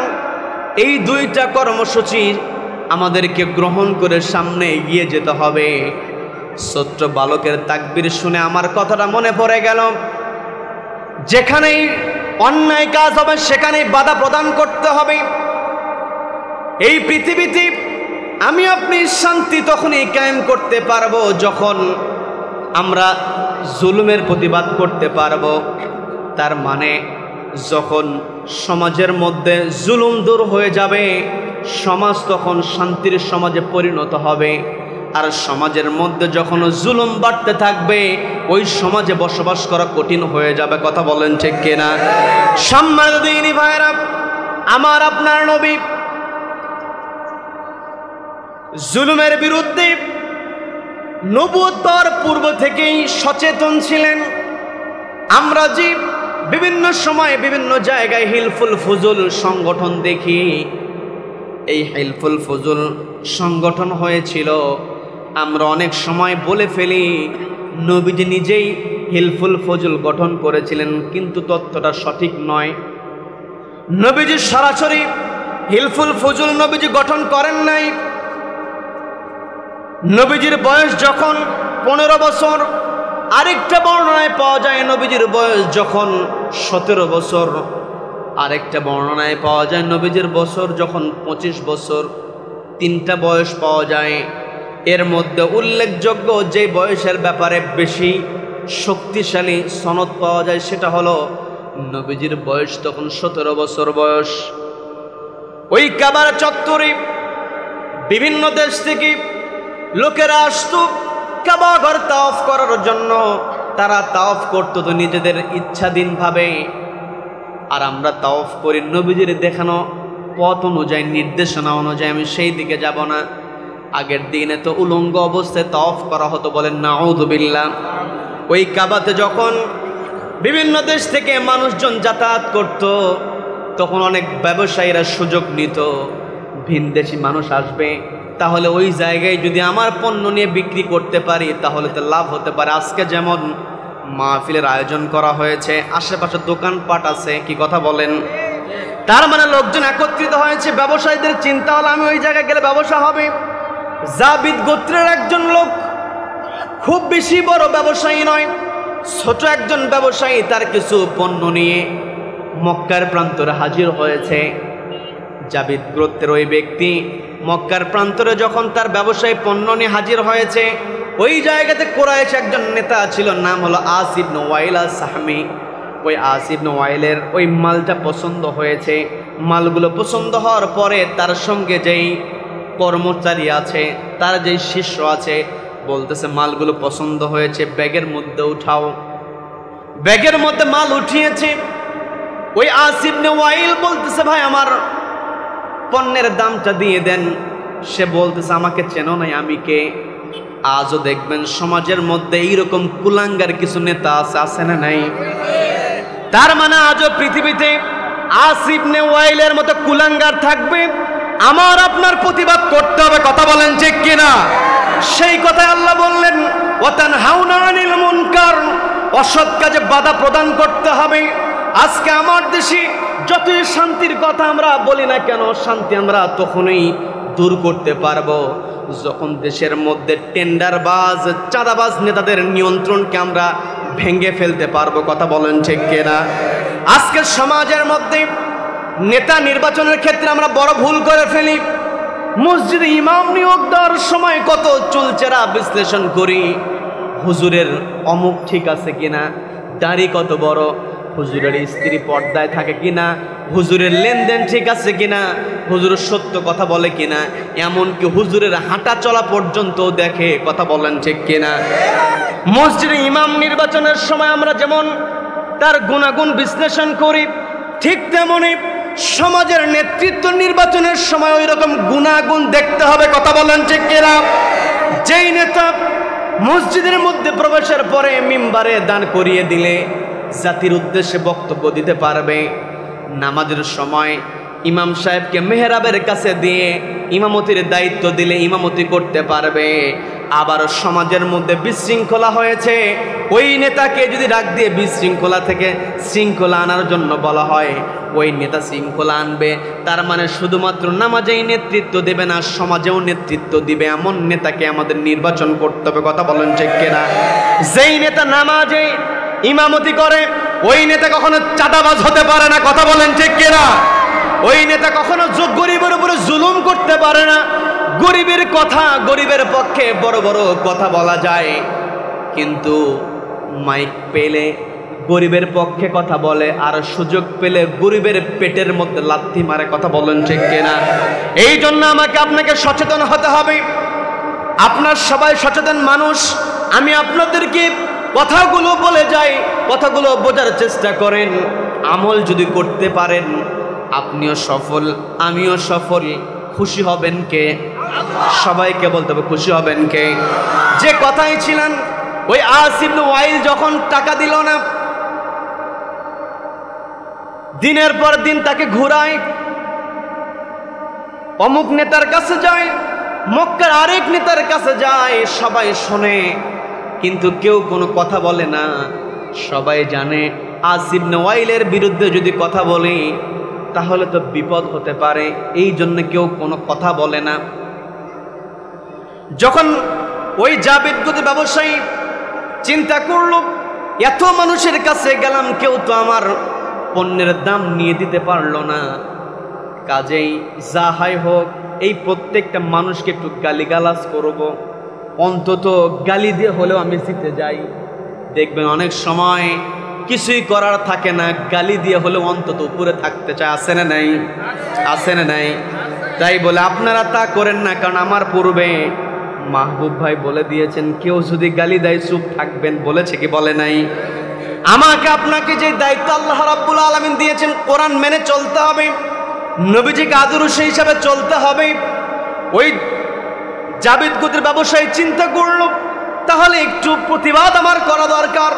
এই দুইটা কর্মসূচি আমাদেরকে গ্রহণ করে সামনে এগিয়ে যেতে হবে। ছোট্ট বালকের তাকবীর শুনে আমার কথাটা মনে পড়ে গেল। যেখানেই অন্যায় কাজ হবে সেখানেই বাধা প্রদান করতে হবে। এই পৃথিবীতে আমি আপনি শান্তি তখনই কায়েম করতে পারবো যখন আমরা জুলুমের প্রতিবাদ করতে পারবো। তার মানে যখন সমাজের মধ্যে জুলুম দূর হয়ে যাবে, সমাজ তখন শান্তির সমাজে পরিণত হবে। আর সমাজের মধ্যে যখন জুলুম বাড়তে থাকবে, ওই সমাজে বসবাস করা কঠিন হয়ে যাবে। কথা বলেন ঠিক কিনা? সম্মানিত দিনী ভাইরা, আমার আপনার নবী জুলুমের বিরুদ্ধে নবুয়তের পূর্ব থেকেই সচেতন ছিলেন। আমরা যে বিভিন্ন সময় বিভিন্ন জায়গায় হিলফুল ফুজুল সংগঠন দেখি, এই হিলফুল ফুজুল সংগঠন হয়েছিল। আমরা অনেক সময় বলে ফেলি নবীজি নিজেই হিলফুল ফুজুল গঠন করেছিলেন, কিন্তু তথ্যটা সঠিক নয়। নবীজি সরাসরি হিলফুল ফুজুল নবীজি গঠন করেন নাই। নবীজির বয়স যখন 15 বছর, আরেকটা বর্ণনায় পাওয়া যায় নবীজির বয়স যখন 17 বছর, আরেকটা বর্ণনায় পাওয়া যায় নবীজির বছর যখন 25 বছর। তিনটা বয়স পাওয়া যায়। এর মধ্যে উল্লেখযোগ্য যে বয়সের ব্যাপারে বেশি শক্তিশালী সনদ পাওয়া যায় সেটা হলো নবীজির বয়স তখন 17 বছর বয়স। ওই কাবার চত্বরে বিভিন্ন দেশ থেকে লোকেরা আসতো কাবা ঘর তাওয়াফ করার জন্য। তারা তাওয়াফ করতো তো নিজেদের ইচ্ছাধীনভাবে, আর আমরা তাওয়াফ করি নবীজির দেখানো পথ অনুযায়ী, নির্দেশনা অনুযায়ী। আমি সেই দিকে যাব না। আগের দিনে তো উলঙ্গ অবস্থায় তাওয়াফ করা হতো, বলেন নাউযুবিল্লাহ। ওই কাবাতে যখন বিভিন্ন দেশ থেকে মানুষজন যাতায়াত করত, তখন অনেক ব্যবসায়ীরা সুযোগ নিত, ভিনদেশি মানুষ আসবে, তাহলে ওই জায়গায় যদি আমার পণ্য নিয়ে বিক্রি করতে পারি তাহলে তো লাভ হতে পারে। আজকে যেমন মাহফিলের আয়োজন করা হয়েছে, আশেপাশে দোকানপাট আছে, কি কথা বলেন? তার মানে লোকজন একত্রিত হয়েছে, ব্যবসায়ীদের চিন্তা হলো আমি ওই জায়গায় গেলে ব্যবসা হবে। জাবিদ গোত্রের একজন লোক, খুব বেশি বড় ব্যবসায়ী নয়, ছোট একজন ব্যবসায়ী, তার কিছু পণ্য নিয়ে মক্কার প্রান্তরে হাজির হয়েছে। জাবিদ গোত্রের ওই ব্যক্তি মক্কার প্রান্তরে যখন তার ব্যবসায়ী পণ্য নিয়ে হাজির হয়েছে, ওই জায়গাতে কুরাইশ একজন নেতা ছিল, নাম হলো আস ইবনে ওয়াইল আস-সাহমি। ওই আস ইবনে ওয়াইলের ওই মালটা পছন্দ হয়েছে। মালগুলো পছন্দ হওয়ার পরে তার সঙ্গে যেই কর্মচারী আছে, তার যে শিষ্য আছে, বলতেছে মালগুলো পছন্দ হয়েছে, ব্যাগের মধ্যে উঠাও। ব্যাগের মধ্যে মাল উঠিয়েছে। ওই আস ইবনে ওয়াইল বলতেছে, ভাই আমার পণ্যের দামটা দিয়ে দেন। সে বলতেছে, আমাকে চেনো নাই, আমি কে? আজও দেখবেন সমাজের মধ্যে এইরকম কুলাঙ্গার কিছু নেতা আছে না নাই? তার মানে আজও পৃথিবীতে আস ইবনে ওয়াইলের মতো কুলাঙ্গার থাকবে। আমার আপনার প্রতিবাদ করতে হবে, কথা বলেন ঠিক কিনা? সেই কথায় আল্লাহ বললেন, ওয়াতানহাউনা আনিল মুনকার, অসৎ কাজে বাধা প্রদান করতে হবে। আজকে আমার দেশে যতই শান্তির কথা আমরা বলি না কেন, শান্তি আমরা তখনই দূর করতে পারবো যখন দেশের মধ্যে টেন্ডারবাজ, চাঁদাবাজ নেতাদের নিয়ন্ত্রণকে আমরা ভেঙে ফেলতে পারবো, কথা বলেন ঠিক কিনা? আজকে সমাজের মধ্যে নেতা নির্বাচনের ক্ষেত্রে আমরা বড় ভুল করে ফেলি। মসজিদে ইমাম নিয়োগ দেওয়ার সময় কত চুলচেরা বিশ্লেষণ করি, হুজুরের অমুক ঠিক আছে কিনা, দাড়ি কত বড়, হুজুরের স্ত্রী পর্দায় থাকে কিনা, হুজুরের লেনদেন ঠিক আছে কিনা, হুজুরের সত্য কথা বলে কিনা, এমনকি হুজুরের হাঁটা চলা পর্যন্ত দেখে, কথা বলেন ঠিক কিনা? মসজিদে ইমাম নির্বাচনের সময় আমরা যেমন তার গুণাগুণ বিশ্লেষণ করি, ঠিক তেমনি সমাজের নেতৃত্ব নির্বাচনের সময় ওই রকম গুণাগুণ দেখতে হবে, কথা বলেন ঠিক কিনা? যেই নেতা মসজিদের মধ্যে প্রবেশের পরে মিম্বারে দান করিয়ে দিলে জাতির উদ্দেশ্যে বক্তব্য দিতে পারবে, নামাজের সময় ইমাম সাহেবকে মেহরাবের কাছে দিয়ে ইমামতির দায়িত্ব দিলে ইমামতি করতে পারবে, আবার সমাজের মধ্যে বিশৃঙ্খলা হয়েছে, ওই নেতাকে যদি ডাক দিয়ে বিশৃঙ্খলা থেকে শৃঙ্খলা আনার জন্য বলা হয়, ওই নেতা শৃঙ্খলা আনবে। তার মানে শুধুমাত্র নামাজেই নেতৃত্ব দেবে না, সমাজেও নেতৃত্ব দিবে, এমন নেতাকে আমাদের নির্বাচন করতে হবে, কথা বলেন ঠিক কিনা? যেই নেতা নামাজে ইমামতি করে ওই নেতা কখনো চাঁদাবাজ হতে পারে না, কথা বলেন ঠিক কিনা? ওই নেতা কখনো গরিবের উপরে জুলুম করতে পারে না। গরিবের কথা, গরিবের পক্ষে বড় বড় কথা বলা যায়, কিন্তু মাইক পেলে গরিবের পক্ষে কথা বলে, আর সুযোগ পেলে গরিবের পেটের মধ্যে লাথি মারে, কথা বলেন ঠিক কিনা? এই জন্য আমাকে আপনাকে সচেতন হতে হবে। আপনার সবাই সচেতন মানুষ, আমি আপনাদেরকে কথাগুলো বলে যাই, কথাগুলো বোঝার চেষ্টা করেন। আমল যদি করতে পারেন আপনিও সফল, আমিও সফল। খুশি হবেন কে? সবাইকে বলতে হবে খুশি হবেন কে? যে কথাই ছিলেন, ওই আস ইবনে ওয়াইল যখন টাকা দিল না, দিনের পর দিন তাকে ঘুরায়, অমুক নেতার কাছে যায়, মক্কার আরেক নেতার কাছে যায়, সবাই শোনে কিন্তু কেউ কোনো কথা বলে না। সবাই জানে আস ইবনে ওয়াইলের বিরুদ্ধে যদি কথা বলে তাহলে তো বিপদ হতে পারে, এই জন্য কেউ কোনো কথা বলে না। যখন ওই জাবিদ গদি ব্যবসায়ী চিন্তা করলো, এত মানুষের কাছে গেলাম, কেউ তো আমার পণ্যের দাম নিয়ে দিতে পারলো না, কাজেই যা হয় হোক, এই প্রত্যেকটা মানুষকে একটু গালিগালাজ করব, অন্তত গালি দিয়ে হলেও আমি জিতে যাই। দেখবেন অনেক সময় কিছুই করার থাকে না, গালি দিয়ে হলেও অন্তত উপরে থাকতে চায়, আসে না নাই? আসে না নাই? তাই বলে আপনারা তা করেন না, কারণ আমার পূর্বে মাহবুব ভাই বলে দিয়েছেন, কেউ যদি গালি দেয় চুপ থাকবেন, বলেছে কি বলে নাই? আমাকে আপনাকে যে দায়িত্ব আল্লাহ রাব্বুল আলামিন দিয়েছেন, কোরআন মেনে চলতে হবে, নবীজিকে আদর্শ হিসাবে চলতে হবে। ওই জাবিদ গুদের ব্যবসায়ী চিন্তা করলো, তাহলে একটু প্রতিবাদ আমার করা দরকার।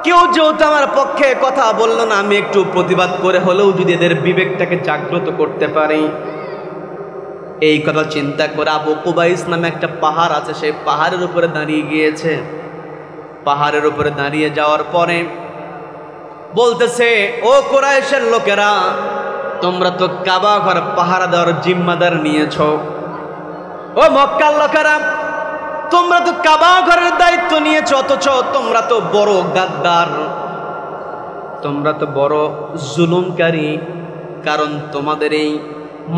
কেউ যেহেতু আমার পক্ষে কথা বললো না, আমি একটু প্রতিবাদ করে হলেও যদি এদের বিবেকটাকে জাগ্রত করতে পারি। এই কথা চিন্তা করে আবু কুবাইস নামে একটা পাহাড় আছে, সেই পাহাড়ের উপরে দাঁড়িয়ে গিয়েছে। পাহাড়ের উপরে দাঁড়িয়ে যাওয়ার পরে বলতেছে, ও কুরাইশের লোকেরা, তোমরা তো কাবা ঘর পাহারা দেওয়ার জিম্মাদার নিয়েছ। ও মক্কার লোকেরা, তোমরা তো কাবা ঘরের দায়িত্ব নিয়েছ, অথচ তোমরা তো বড় গাদ্দার, তোমরা তো বড় জুলুমকারী। কারণ তোমাদের এই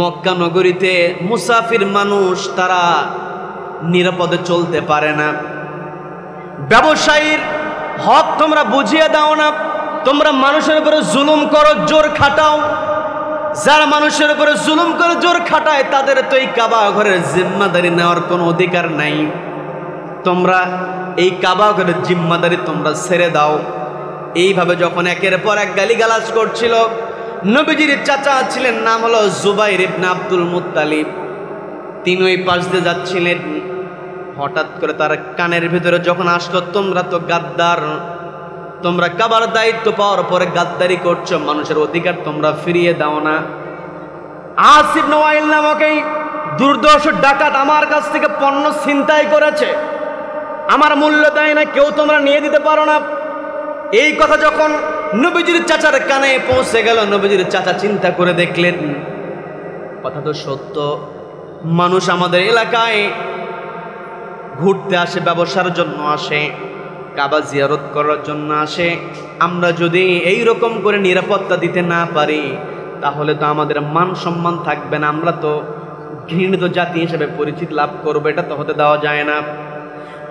মক্কা নগরীতে মুসাফির মানুষ, তারা নিরাপদে চলতে পারে না। ব্যবসায়ীর হক তোমরা বুঝিয়ে দাও না, তোমরা মানুষের উপরে জুলুম করো, জোর খাটাও। যারা মানুষের উপরে জুলুম করে জোর খাটায় তাদের তো এই কাবা ঘরের জিম্মাদারি নেওয়ার কোনো অধিকার নাই। তোমরা এই কাবা ঘরের জিম্মাদারি তোমরা ছেড়ে দাও। এইভাবে যখন একের পর এক গালিগালাজ করছিল, নবীজির চাচা ছিলেন, নাম হলো জুবাইর ইবনে আব্দুল মুত্তালিব, তিনি ওই পাশ দিয়ে যাচ্ছিলেন। হঠাৎ করে তার কানের ভিতরে যখন আসলো, তোমরা তো গাদ্দার, তোমরা কাবার দায়িত্ব পাওয়ার পরে গাদ্দারি করছো, মানুষের অধিকার তোমরা ফিরিয়ে দাও না। আস ইবনে ওয়াইল নামক এই দুর্দর্শ ডাকাত আমার কাছ থেকে পণ্য ছিনতাই করেছে, আমার মূল্য দেয় না, কেউ তোমরা নিয়ে দিতে পারো না। এই কথা যখন নবীজির চাচার কানে পৌঁছে গেল, নবীজির চাচা চিন্তা করে দেখলেন কথা তো সত্য, মানুষ আমাদের এলাকায় ঘুরতে আসে, ব্যবসার জন্য আসে, কাবা জিয়ারত করার জন্য আসে। আমরা যদি এই রকম করে নিরাপত্তা দিতে না পারি তাহলে তো আমাদের মান সম্মান থাকবে না, আমরা তো ঘৃণিত জাতি হিসেবে পরিচিতি লাভ করবো, এটা তো হতে দেওয়া যায় না।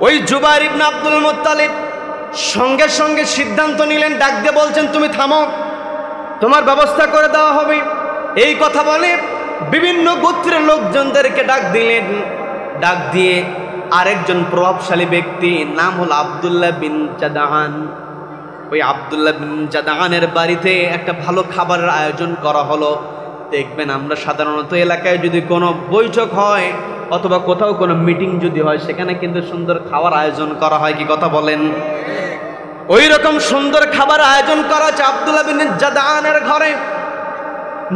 ওই জুবাইর ইবনে আব্দুল মুত্তালিব সঙ্গে সঙ্গে সিদ্ধান্ত নিলেন, ডাক দিয়ে বলছেন, তুমি থামো, তোমার ব্যবস্থা করে দেওয়া হবে। এই কথা বলে বিভিন্ন গোত্রের লোকজনদেরকে ডাক দিলেন। ডাক দিয়ে আরেকজন প্রভাবশালী ব্যক্তি, নাম হলো আব্দুল্লাহ বিন জাদাআন, ওই আব্দুল্লাহ বিন জাদাআনের বাড়িতে একটা ভালো খাবারের আয়োজন করা হলো। দেখবেন আমরা সাধারণত এলাকায় যদি কোনো বৈঠক হয় অথবা কোথাও কোনো মিটিং যদি হয়, সেখানে কিন্তু সুন্দর খাবার আয়োজন করা হয়, কি কথা বলেন? ওই রকম সুন্দর খাবার আয়োজন করা হচ্ছে আব্দুল্লাহ বিন জাদাআনের ঘরে।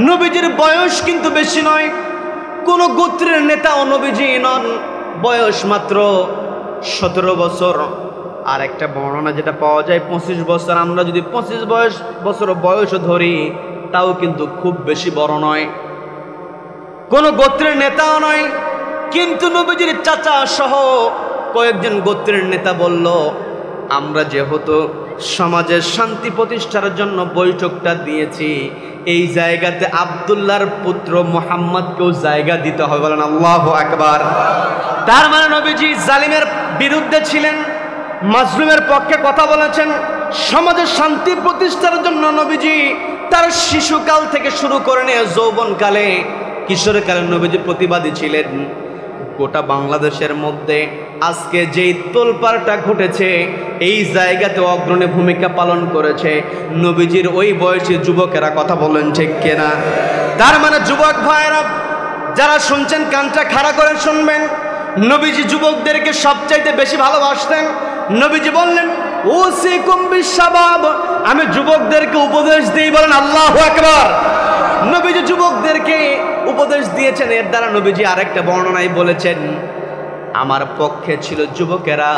নবীজির বয়স কিন্তু বেশি নয়, কোন গোত্রের নেতা ও নবীজি নন, বয়স মাত্র 17 বছর। আর একটা বর্ণনা যেটা পাওয়া যায় 25 বছর। আমরা যদি 25 বছর বয়স ধরি তাও কিন্তু খুব বেশি বড় নয়, কোন গোত্রের নেতাও নয়। কিন্তু নবীজির চাচা সহ কয়েকজন গোত্রের নেতা বলল, আমরা যেহেতু সমাজের শান্তি প্রতিষ্ঠার জন্য বৈঠকটা দিয়েছি, এই জায়গাতে আব্দুল্লাহর পুত্র মুহাম্মদকেও জায়গা দিতে হবে। বলেন আল্লাহু আকবার। তার মানে নবীজি জালিমের বিরুদ্ধে ছিলেন, মাজলুমের পক্ষে কথা বলেছেন। সমাজের শান্তি প্রতিষ্ঠার জন্য নবীজি তার শিশুকাল থেকে শুরু করে নিয়ে যৌবনকালে, কিশোরকালে নবীজি প্রতিবাদী ছিলেন। গোটা বাংলাদেশের মধ্যে আজকে যেই তোলপাড়টা ঘটেছে, এই জায়গাতে অগ্রণী ভূমিকা পালন করেছে নবীজির ওই বয়সী যুবকেরা। কথা বলেন ঠিক কিনা? তার মানে যুবক ভাইরা যারা শুনছেন, কানটা খাড়া করে শুনবেন, নবীজি যুবকদেরকে সবচাইতে বেশি ভালোবাসতেন। নবীজি বললেন, ওসিকুম বিশাবাব, আমি যুবকদেরকে উপদেশ দিই। বলেন আল্লাহু আকবার। নবীজি যুবকদেরকে উপদেশ দিয়েছেন। এর দ্বারা নবীজি আরেকটা বর্ণনায় বলেছেন, আমার পক্ষে ছিল যুবকেরা,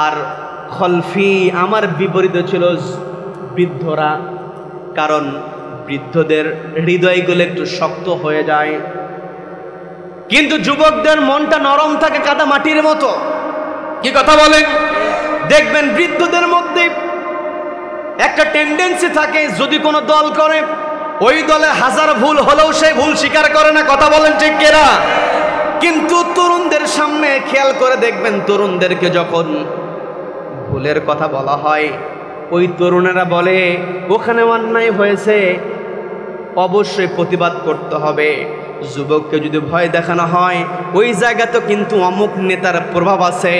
আর খলফি আমার বিপরীতে ছিল বৃদ্ধরা। কারণ বৃদ্ধদের হৃদয়গুলো একটু শক্ত হয়ে যায়, কিন্তু যুবকদের মনটা নরম থাকে কাদা মাটির মতো। কি কথা বলেন? দেখবেন বৃদ্ধদের মধ্যে একটা টেন্ডেন্সি থাকে, যদি কোনো দল করে ওই দলে হাজার ভুল হলেও সেই ভুল স্বীকার করে না। কথা বলেন ঠিক কিনা? কিন্তু তরুণদের সামনে খেয়াল করে দেখবেন, তরুণদেরকে যখন ভুলের কথা বলা হয়, ওই তরুণেরা বলে ওখানে অন্যায় হয়েছে, অবশ্যই প্রতিবাদ করতে হবে। যুবককে যদি ভয় দেখানো হয়, ওই জায়গাতে কিন্তু অমুক নেতার প্রভাব আছে,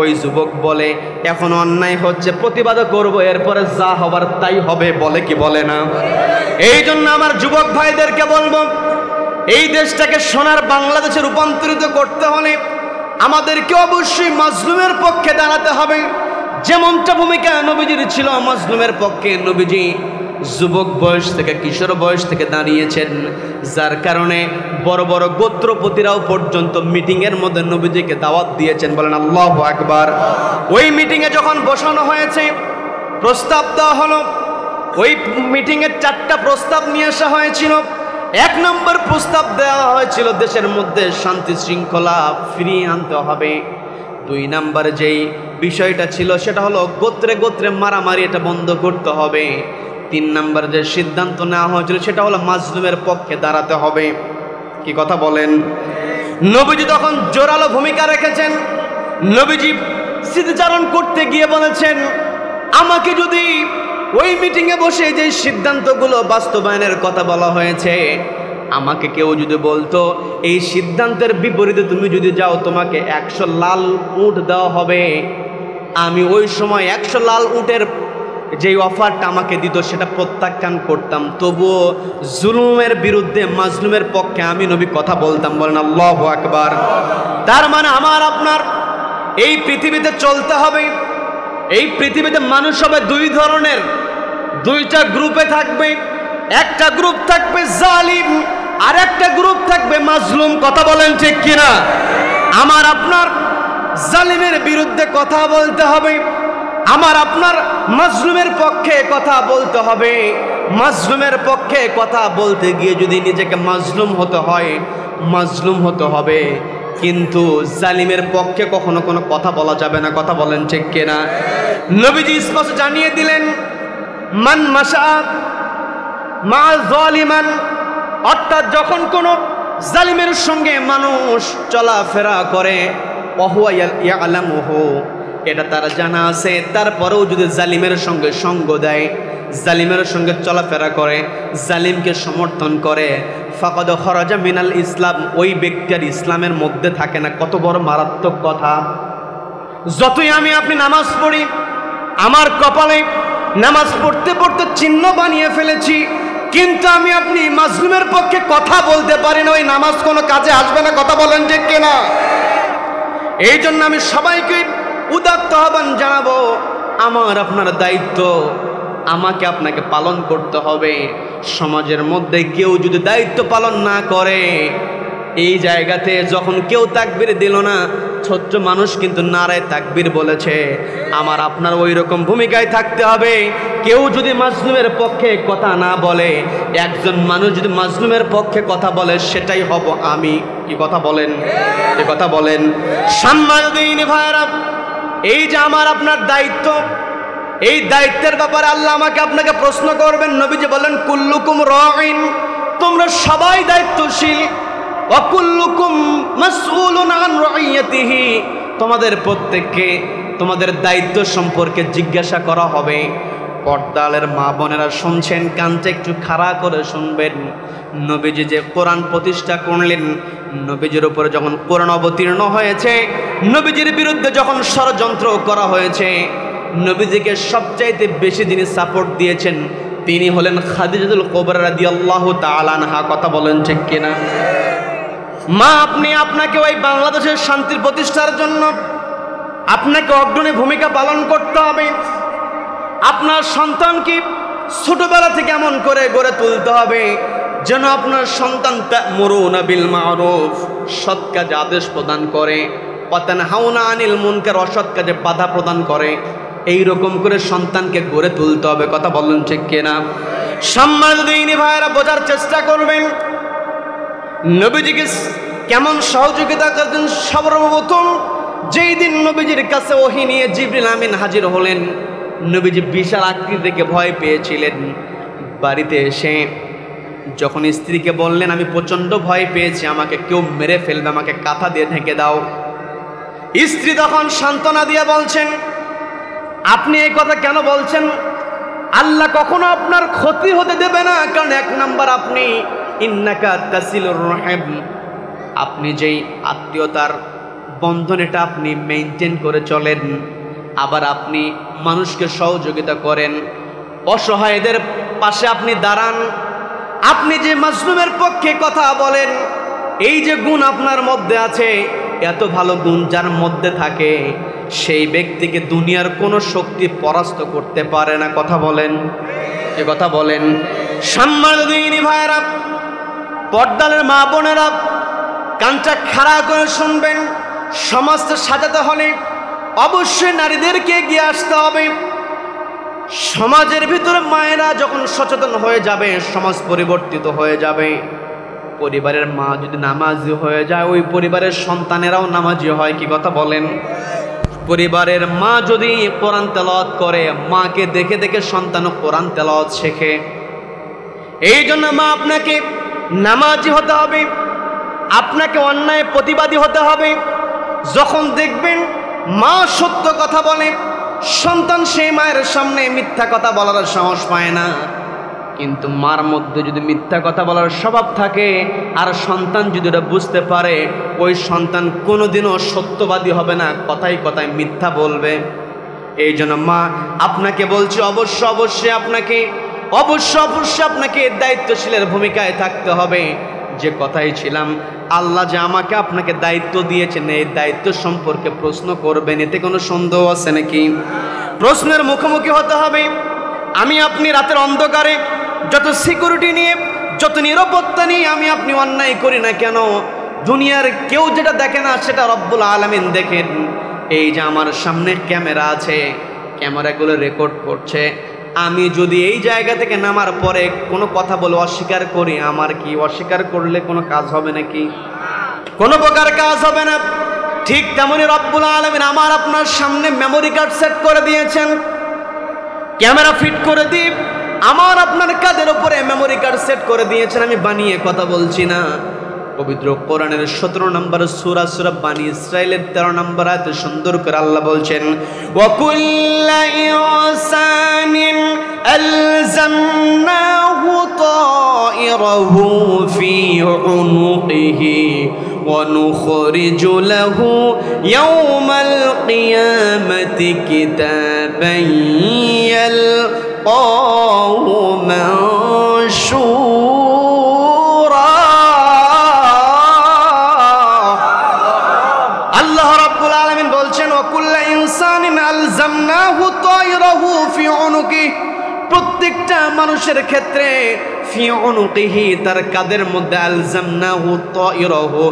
ওই যুবক বলে এখন অন্যায় হচ্ছে, প্রতিবাদ করব, এরপরে যা হবার তাই হবে। বলে কি বলে না? এই জন্য আমার যুবক ভাইদেরকে বলবো, এই দেশটাকে সোনার বাংলাদেশে রূপান্তরিত করতে হলে আমাদেরকে অবশ্যই মাজলুমের পক্ষে দাঁড়াতে হবে। যেমনটা ভূমিকা নবীজির ছিল মাজলুমের পক্ষে, নবীজি যুবক বয়স থেকে কিশোর বয়স থেকে দাঁড়িয়েছেন, যার কারণে বড় বড় গোত্রপতিরাও পর্যন্ত মিটিংয়ের মধ্যে নবীজিকে দাওয়াত দিয়েছেন। বলেন আল্লাহু আকবার। ওই মিটিংয়ে যখন বসানো হয়েছে, প্রস্তাব দেওয়া হলো, ওই মিটিংয়ে 4টা প্রস্তাব নিয়ে আসা হয়েছিল। 1 নম্বর প্রস্তাব দেওয়া হয়েছিল দেশের মধ্যে শান্তি শৃঙ্খলা ফিরিয়ে আনতে হবে। 2 নম্বর যেই বিষয়টা ছিল সেটা হলো গোত্রে গোত্রে মারামারি, এটা বন্ধ করতে হবে। 3 নম্বর যে সিদ্ধান্ত নেওয়া হয়েছিল সেটা হলো মাজলুমের পক্ষে দাঁড়াতে হবে। কি কথা বলেন? নবীজি তখন জোরালো ভূমিকা রেখেছেন। নবীজি স্মৃতিচারণ করতে গিয়ে বলেছেন, আমাকে যদি ওই মিটিংয়ে বসে যে সিদ্ধান্তগুলো বাস্তবায়নের কথা বলা হয়েছে, আমাকে কেউ যদি বলতো এই সিদ্ধান্তের বিপরীতে তুমি যদি যাও তোমাকে 100 লাল উট দেওয়া হবে, আমি ওই সময় 100 লাল উটের যেই অফারটা আমাকে দিত সেটা প্রত্যাখ্যান করতাম। তবুও জুলুমের বিরুদ্ধে মাজলুমের পক্ষে আমি নবী কথা বলতাম। বলেন আল্লাহু আকবার। তার মানে আমার আপনার এই পৃথিবীতে চলতে হবে। এই পৃথিবীতে মানুষ হবে দুই ধরনের, দুইটা গ্রুপে থাকবে। একটা গ্রুপ থাকবে জালিম, আর একটা গ্রুপ থাকবে মাজলুম। কথা বলেন ঠিক কিনা? আমার আপনার জালিমের বিরুদ্ধে কথা বলতে হবে, আমার আপনার মাজলুমের পক্ষে কথা বলতে হবে। মাজলুমের পক্ষে কথা বলতে গিয়ে যদি নিজেকে মাজলুম হতে হয়, মাজলুম হতে হবে, কিন্তু জালিমের পক্ষে কখনো কোনো কথা বলা যাবে না। কথা বলেন ঠিক কিনা? নবীজি স্পষ্ট জানিয়ে দিলেন, মান মাশা মা যালিমান, অর্থাৎ যখন কোনো জালিমের সঙ্গে মানুষ চলাফেরা করে, ওহুয়া ইয়ালামুহু, এটা তার জানা আছে, তারপরেও যদি জালিমের সঙ্গে সঙ্গ দেয়, জালিমের সঙ্গে চলাফেরা করে, জালিমকে সমর্থন করে, ফাকাদ খরাজা মিনাল ইসলাম, ওই ব্যক্তি আর ইসলামের মধ্যে থাকে না। কত বড় মারাত্মক কথা! যতই আমি আপনি নামাজ পড়ি, আমার কপালে নামাজ পড়তে পড়তে চিহ্ন বানিয়ে ফেলেছি, কিন্তু আমি আপনি মাজলুমের পক্ষে কথা বলতে পারি না, ওই নামাজ কোনো কাজে আসবে না। কথা বলেন ঠিক কিনা? এই জন্য আমি সবাইকে উদাত্ত আহ্বান জানাবো, আমার আপনার দায়িত্ব আমাকে আপনাকে পালন করতে হবে। সমাজের মধ্যে কেউ যদি দায়িত্ব পালন না করে, এই জায়গাতে যখন কেউ তাকবীর দিল না, ছোট্ট মানুষ কিন্তু নারায়ে তাকবীর বলেছে, আমার আপনার ওই রকম ভূমিকায় থাকতে হবে। কেউ যদি মাজলুমের পক্ষে কথা না বলে, একজন মানুষ যদি মাজলুমের পক্ষে কথা বলে, সেটাই হব আমি। কি কথা বলেন? কি কথা বলেন? সম্মানিত ভাইরা, এই যে আমার আপনার দায়িত্ব, এই দায়িত্বের ব্যাপারে আল্লাহ আমাকে আপনাকে প্রশ্ন করবেন। নবীজি বলেন, কুল্লুকুম রাঈন, তোমরা সবাই দায়িত্বশীল, ওয়া কুল্লুকুম মাসউলুন আন রাইয়াতিহি, তোমাদের প্রত্যেককে তোমাদের দায়িত্ব সম্পর্কে জিজ্ঞাসা করা হবে। পর্দালের মা বোনেরা শুনছেন, কানটা একটু খাড়া করে শুনবেন। নবীজি যে কোরআন প্রতিষ্ঠা করলেন, নবীজির উপরে যখন কোরআন অবতীর্ণ হয়েছে, নবীজির বিরুদ্ধে যখন ষড়যন্ত্র করা হয়েছে, নবীজিকে সবচাইতে বেশি যিনি সাপোর্ট দিয়েছেন তিনি হলেন খাদিজাতুল কুবরা রাদিয়াল্লাহু তাআলা আনহা। কথা বলেন ঠিক কিনা? মা, আপনি আপনাকে ওই বাংলাদেশের শান্তির প্রতিষ্ঠার জন্য আপনাকে অগ্রণী ভূমিকা পালন করতে হবে। আপনার সন্তানকে ছোটবেলা থেকে এমন করে গড়ে তুলতে হবে যেন আপনার সন্তান তা'মুরুনা বিল মা'রুফ, সৎ কাজে আদেশ প্রদান করে, ওয়া তানহাউনা আনিল মুনকার, অসৎ কাজে বাধা প্রদান করে। এই রকম করে সন্তানকে গড়ে তুলতে হবে। কথা বলেন ঠিক কিনা? সম্মানিত দিনী ভাইরা, বোঝার চেষ্টা করবেন নবীজিকে কেমন সহযোগিতা করতেন। সর্বপ্রথম যেই দিন নবীজির কাছে ওহী নিয়ে জিবরিল আমিন হাজির হলেন, নবীজি বিশাল আকৃতি দেখে ভয় পেয়েছিলেন। বাড়িতে এসে যখন স্ত্রীকে বললেন, আমি প্রচণ্ড ভয় পেয়েছি, আমাকে কেউ মেরে ফেলবে, আমাকে কাঁথা দিয়ে ঢেকে দাও। স্ত্রী তখন সান্ত্বনা দিয়ে বলছেন, আপনি এই কথা কেন বলছেন? আল্লাহ কখনো আপনার ক্ষতি হতে দেবে না। কারণ এক নাম্বার, আপনি ইন্নাকা তাসিলুর রাহিম, আপনি যেই আত্মীয়তার বন্ধন এটা আপনি মেইনটেইন করে চলেন, আবার আপনি মানুষকে সহযোগিতা করেন, অসহায়দের পাশে আপনি দাঁড়ান, আপনি যে মাজলুমের পক্ষে কথা বলেন, এই যে গুণ আপনার মধ্যে আছে, এত ভালো গুণ যার মধ্যে থাকে, সেই ব্যক্তিকে দুনিয়ার কোনো শক্তি পরাস্ত করতে পারে না। কথা বলেন? এ কথা বলেন? সম্মানিত দিনী ভাইরা, পর্দালের মা বোনেরা, কানটা খাড়া করে শুনবেন। সমাজকে সাজাতে হলে অবশ্যই নারীদেরকে এগিয়ে আসতে হবে। সমাজের ভিতরে মায়েরা যখন সচেতন হয়ে যাবে, সমাজ পরিবর্তিত হয়ে যাবে। পরিবারের মা যদি নামাজি হয়ে যায়, ওই পরিবারের সন্তানেরাও নামাজি হয়। কি কথা বলেন? পরিবারের মা যদি কোরআন তেলাওয়াত করে, মাকে দেখে দেখে সন্তানও কোরআন তেলাওয়াত শেখে। এই জন্য মা, আপনাকে নামাজি হতে হবে, আপনাকে অন্যায় প্রতিবাদী হতে হবে। যখন দেখবেন মা সত্য কথা বলে, সন্তান সেই মায়ের সামনে মিথ্যা কথা বলার সাহস পায় না, কিন্তু মার মধ্যে যদি মিথ্যা কথা বলার স্বভাব থাকে আর সন্তান যদি ওটা বুঝতে পারে, ওই সন্তান কোনোদিনও সত্যবাদী হবে না, কথায় কথায় মিথ্যা বলবে। এই জন্য মা আপনাকে বলছে অবশ্যই আপনাকে দায়িত্বশীলের ভূমিকায় থাকতে হবে। যে কথাই ছিলাম, আল্লাহ যে আমাকে আপনাকে দায়িত্ব দিয়েছেন, এই দায়িত্ব সম্পর্কে প্রশ্ন করবেন, এতে কোনো সন্দেহ আছে নাকি? প্রশ্নের মুখোমুখি হতে হবে। আমি আপনি রাতের অন্ধকারে যত সিকিউরিটি নিয়ে, যত নিরাপত্তা নিয়ে আমি আপনি অন্যায় করি না কেন, দুনিয়ার কেউ যেটা দেখে না সেটা রব্বুল আলামিন দেখেন। এই যে আমার সামনে ক্যামেরা আছে, ক্যামেরাগুলো রেকর্ড করছে। আমি যদি এই জায়গা থেকে নামার পরে কোনো কথা বলে অস্বীকার করি, আমার কি অস্বীকার করলে কোনো কাজ হবে নাকি? কোনো প্রকার কাজ হবে না। ঠিক তেমনি রব্বুল আলামিন আমার আপনার সামনে মেমোরি কার্ড সেট করে দিয়েছেন, ক্যামেরা ফিট করে দিয়ে আমার আপনার কাদের উপরে মেমোরি কার্ড সেট করে দিয়েছেন। আমি বানিয়ে কথা বলছি না। পবিত্র কোরআনের 17 নম্বর সূরা বানী ইসরাঈলের 13 নম্বর আয়াতে সুন্দর করে আল্লাহ বলছেন, ওয়া কুল্লা ইনসানিন আলজামনাহু তায়রাহু ফি উনুকিহি ওয়া নুখরিজু লাহু ইয়াওমাল কিয়ামাতি কিতাবান ইয়ালকাহু মানশুরা। প্রত্যেকটা মানুষের ক্ষেত্রে ফি উনুকিহি, তার কাদের মধ্যে আলজামনাহু তায়রাহু,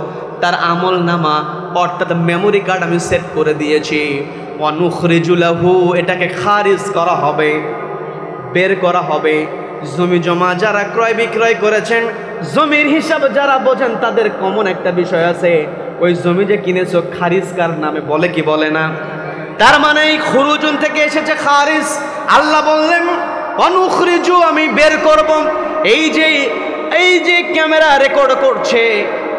তার আমল নামা অর্থাৎ মেমোরি কার্ড আমি সেট করে দিয়েছি। ওয়া নুখরিজু লাহু, এটাকে খারিজ করা হবে, বের করা হবে। জমি জমা যারা ক্রয় বিক্রয় করেছেন, জমির হিসাব যারা বোঝেন, তাদের কমন একটা বিষয় আছে, ওই জমি যে কিনেছো খারিজ কার নামে বলে কি বলে না? তার মানে এই খুরুজুন থেকে এসেছে খারিজ। আল্লাহ বললেন অনুখরিজু, আমি বের করব। এই যে ক্যামেরা রেকর্ড করছে,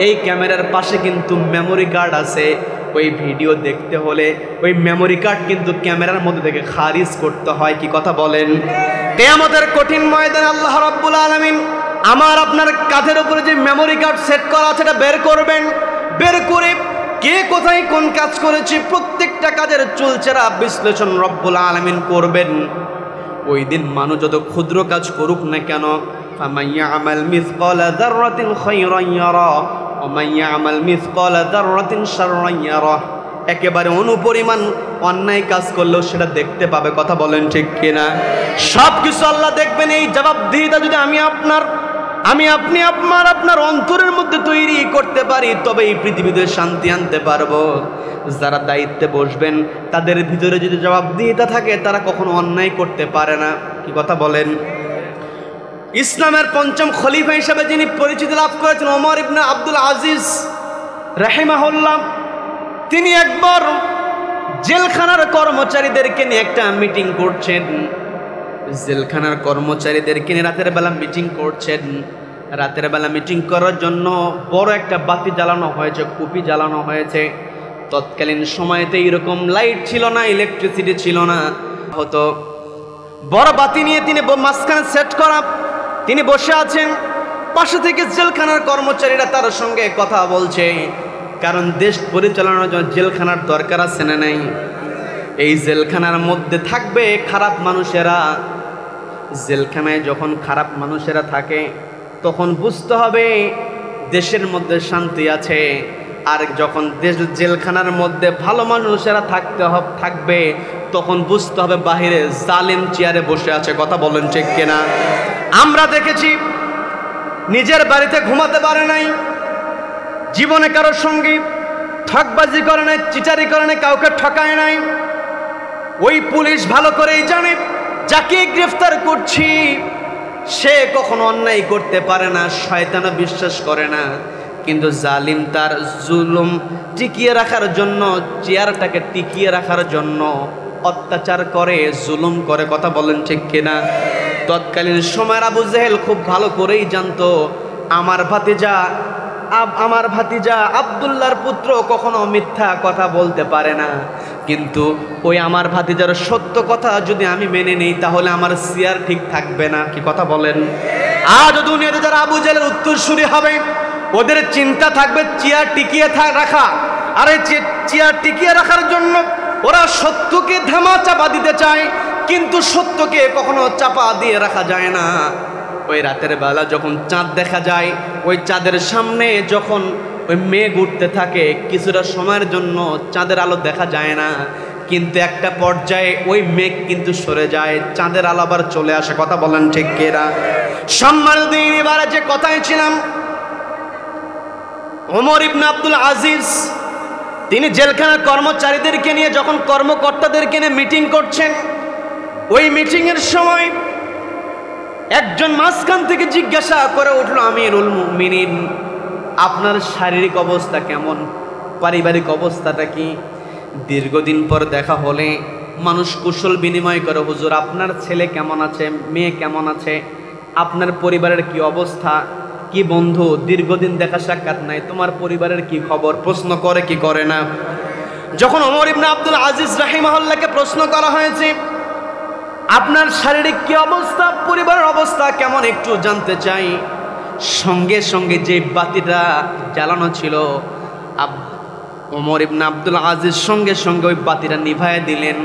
এই ক্যামেরার পাশে কিন্তু মেমোরি কার্ড আছে। ওই ভিডিও দেখতে হলে ওই মেমোরি কার্ড কিন্তু ক্যামেরার মধ্যে থেকে খারিজ করতে হয়। কি কথা বলেন? কিয়ামতের কঠিন ময়দানে আল্লাহ রাব্বুল আলামিন আমার আপনার কাঁধের উপরে যে মেমোরি কার্ড সেট করা আছে এটা বের করবেন। বের করে কে কোথায় কোন কাজ করেছে প্রত্যেকটা কাজের চুলচেরা বিশ্লেষণ রব্বুল আলামিন করবেন। ওই দিন মানুষ যত ক্ষুদ্র কাজ করুক না কেন, ফামান ইয়ামাল মিসকালা যাররাতিন খায়রান ইয়ারা ওয়া মান ইয়ামাল মিসকালা যাররাতিন শাররান ইয়ারা, একেবারে অনুপরিমাণ অন্যায় কাজ করলেও সেটা দেখতে পাবে। কথা বলেন ঠিক কিনা? সব কিছু আল্লাহ দেখবেন। এই জবাবদিহিতা যদি আমি আপনি আপনার অন্তরের মধ্যে তৈরি করতে পারি, তবে এই পৃথিবীতে শান্তি আনতে পারবো। যারা দায়িত্বে বসবেন তাদের ভিতরে যদি জবাবদিহিতা থাকে, তারা কখনো অন্যায় করতে পারে না। কি কথা বলেন? ইসলামের পঞ্চম খলিফা হিসেবে যিনি পরিচিতি লাভ করেছেন, ওমর ইবনে আব্দুল আজিজ রাহিমাহুল্লাহ, তিনি একবার জেলখানার কর্মচারীদেরকে নিয়ে একটা মিটিং করছেন। জেলখানার কর্মচারীদেরকে নিয়ে রাতের বেলা মিটিং করছেন। রাতের বেলা মিটিং করার জন্য বড় একটা বাতি জ্বালানো হয়েছে, কুপি জ্বালানো হয়েছে। তৎকালীন সময়তে এরকম লাইট ছিল না, ইলেকট্রিসিটি ছিল না। হতো বড় বাতি নিয়ে তিনি মাঝখানে সেট করা, তিনি বসে আছেন। পাশে থেকে জেলখানার কর্মচারীরা তার সঙ্গে কথা বলছে, কারণ দেশ পরিচালনার জন্য জেলখানার দরকার আছে না নাই? এই জেলখানার মধ্যে থাকবে খারাপ মানুষেরা। জেলখানায় যখন খারাপ মানুষেরা থাকে, তখন বুঝতে হবে দেশের মধ্যে শান্তি আছে। আর যখন জেলখানার মধ্যে ভালো মানুষেরা থাকবে, তখন বুঝতে হবে বাহিরে জালেম চেয়ারে বসে আছে। কথা বলেন ঠিক কিনা? আমরা দেখেছি নিজের বাড়িতে ঘুমাতে পারে নাই, জীবনে কারোর সঙ্গে ঠকবাজি করে নাই, চিটারি করে নাই, কাউকে ঠকায় নাই। ওই পুলিশ ভালো করেই জানে যাকে গ্রেফতার করছি সে কখনো অন্যায় করতে পারে না, শয়তানও বিশ্বাস করে না। কিন্তু জালিম তার জুলুম টিকিয়ে রাখার জন্য, চেয়ারটাকে টিকিয়ে রাখার জন্য অত্যাচার করে, জুলুম করে। কথা বলেন ঠিক কিনা? তৎকালীন সময়ের আবু জেহেল খুব ভালো করেই জানতো আমার ভাতিজা আমার ভাতিজা আব্দুল্লাহর পুত্র কখনো মিথ্যা কথা বলতে পারে না, কিন্তু ওই আমার ভাতিজার সত্য কথা যদি আমি মেনে নেই তাহলে আমার সিয়ার ঠিক থাকবে না। কি কথা বলেন? আজ দুনিয়াতে যারা আবু জেহেলের উত্তরসূরি হবে ওদের চিন্তা থাকবে চেয়ার টিকিয়ে রাখা, আর এই চেয়ার টিকিয়ে রাখার জন্য ওরা সত্যকে ধামা চাপা দিতে চায়, কিন্তু সত্যকে কখনো চাপা দিয়ে রাখা যায় না। ওই রাতের বেলা যখন চাঁদ দেখা যায়, ওই চাঁদের সামনে যখন ওই মেঘ উঠতে থাকে, কিছুটা সময়ের জন্য চাঁদের আলো দেখা যায় না, কিন্তু একটা পর্যায়ে ওই মেঘ কিন্তু সরে যায়, চাঁদের আলো আবার চলে আসে। কথা বলেন ঠিক কিনা? সম্মানিত দিন, এবারে যে কথাই ছিলাম, ওমর ইবনে আব্দুল আজিজ তিনি জেলখানার কর্মচারীদেরকে নিয়ে যখন কর্মকর্তাদেরকে নিয়ে মিটিং করছেন, ওই মিটিংয়ের সময় একজন মাঝখান থেকে জিজ্ঞাসা করে উঠল, আমিরুল মুমিনিন, আপনার শারীরিক অবস্থা কেমন, পারিবারিক অবস্থাটা কি? দীর্ঘদিন পর দেখা হলে মানুষ কুশল বিনিময় করে, হুজুর আপনার ছেলে কেমন আছে, মেয়ে কেমন আছে, আপনার পরিবারের কি অবস্থা, কি বন্ধু দীর্ঘদিন দেখা সাক্ষাৎ নাই, তোমার পরিবারের কি খবর, প্রশ্ন করে কি করে না। যখন ওমর ইবনে আব্দুল আজিজ রাহিমাহুল্লাহকে প্রশ্ন করা হয়েছে আপনার শারীরিক কি অবস্থা, পরিবারের অবস্থা কেমন একটু জানতে চাই, সঙ্গে সঙ্গে যে বাতিটা জ্বালানো ছিল ওমর ইবনে আব্দুল আজিজ সঙ্গে সঙ্গে ওই বাতিটা নিভাইয়া দিলেন।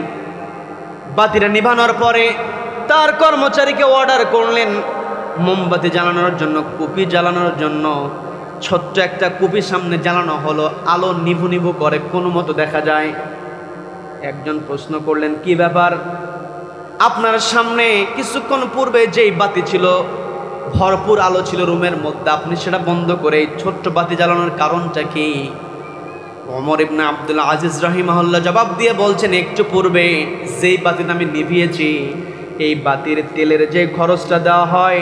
বাতিটা নিভানোর পরে তার কর্মচারীকে অর্ডার করলেন মোমবাতি জ্বালানোর জন্য, কুপি জ্বালানোর জন্য। ছোট্ট একটা কুপি সামনে জ্বালানো হলো, আলো নিভু নিভু করে, কোনো মতো দেখা যায়। একজন প্রশ্ন করলেন, কি ব্যাপার, আপনার সামনে কিছুক্ষণ পূর্বে যেই বাতি ছিল, ভরপুর আলো ছিল রুমের মধ্যে, আপনি সেটা বন্ধ করে এই ছোট্ট বাতি জ্বালানোর কারণটা কি? ওমর ইবনে আব্দুল আজিজ রাহিমাহুল্লাহ জবাব দিয়ে বলছেন, একটু পূর্বে যেই বাতিটা আমি নিভিয়েছি, এই বাতির তেলের যে খরচটা দেওয়া হয়,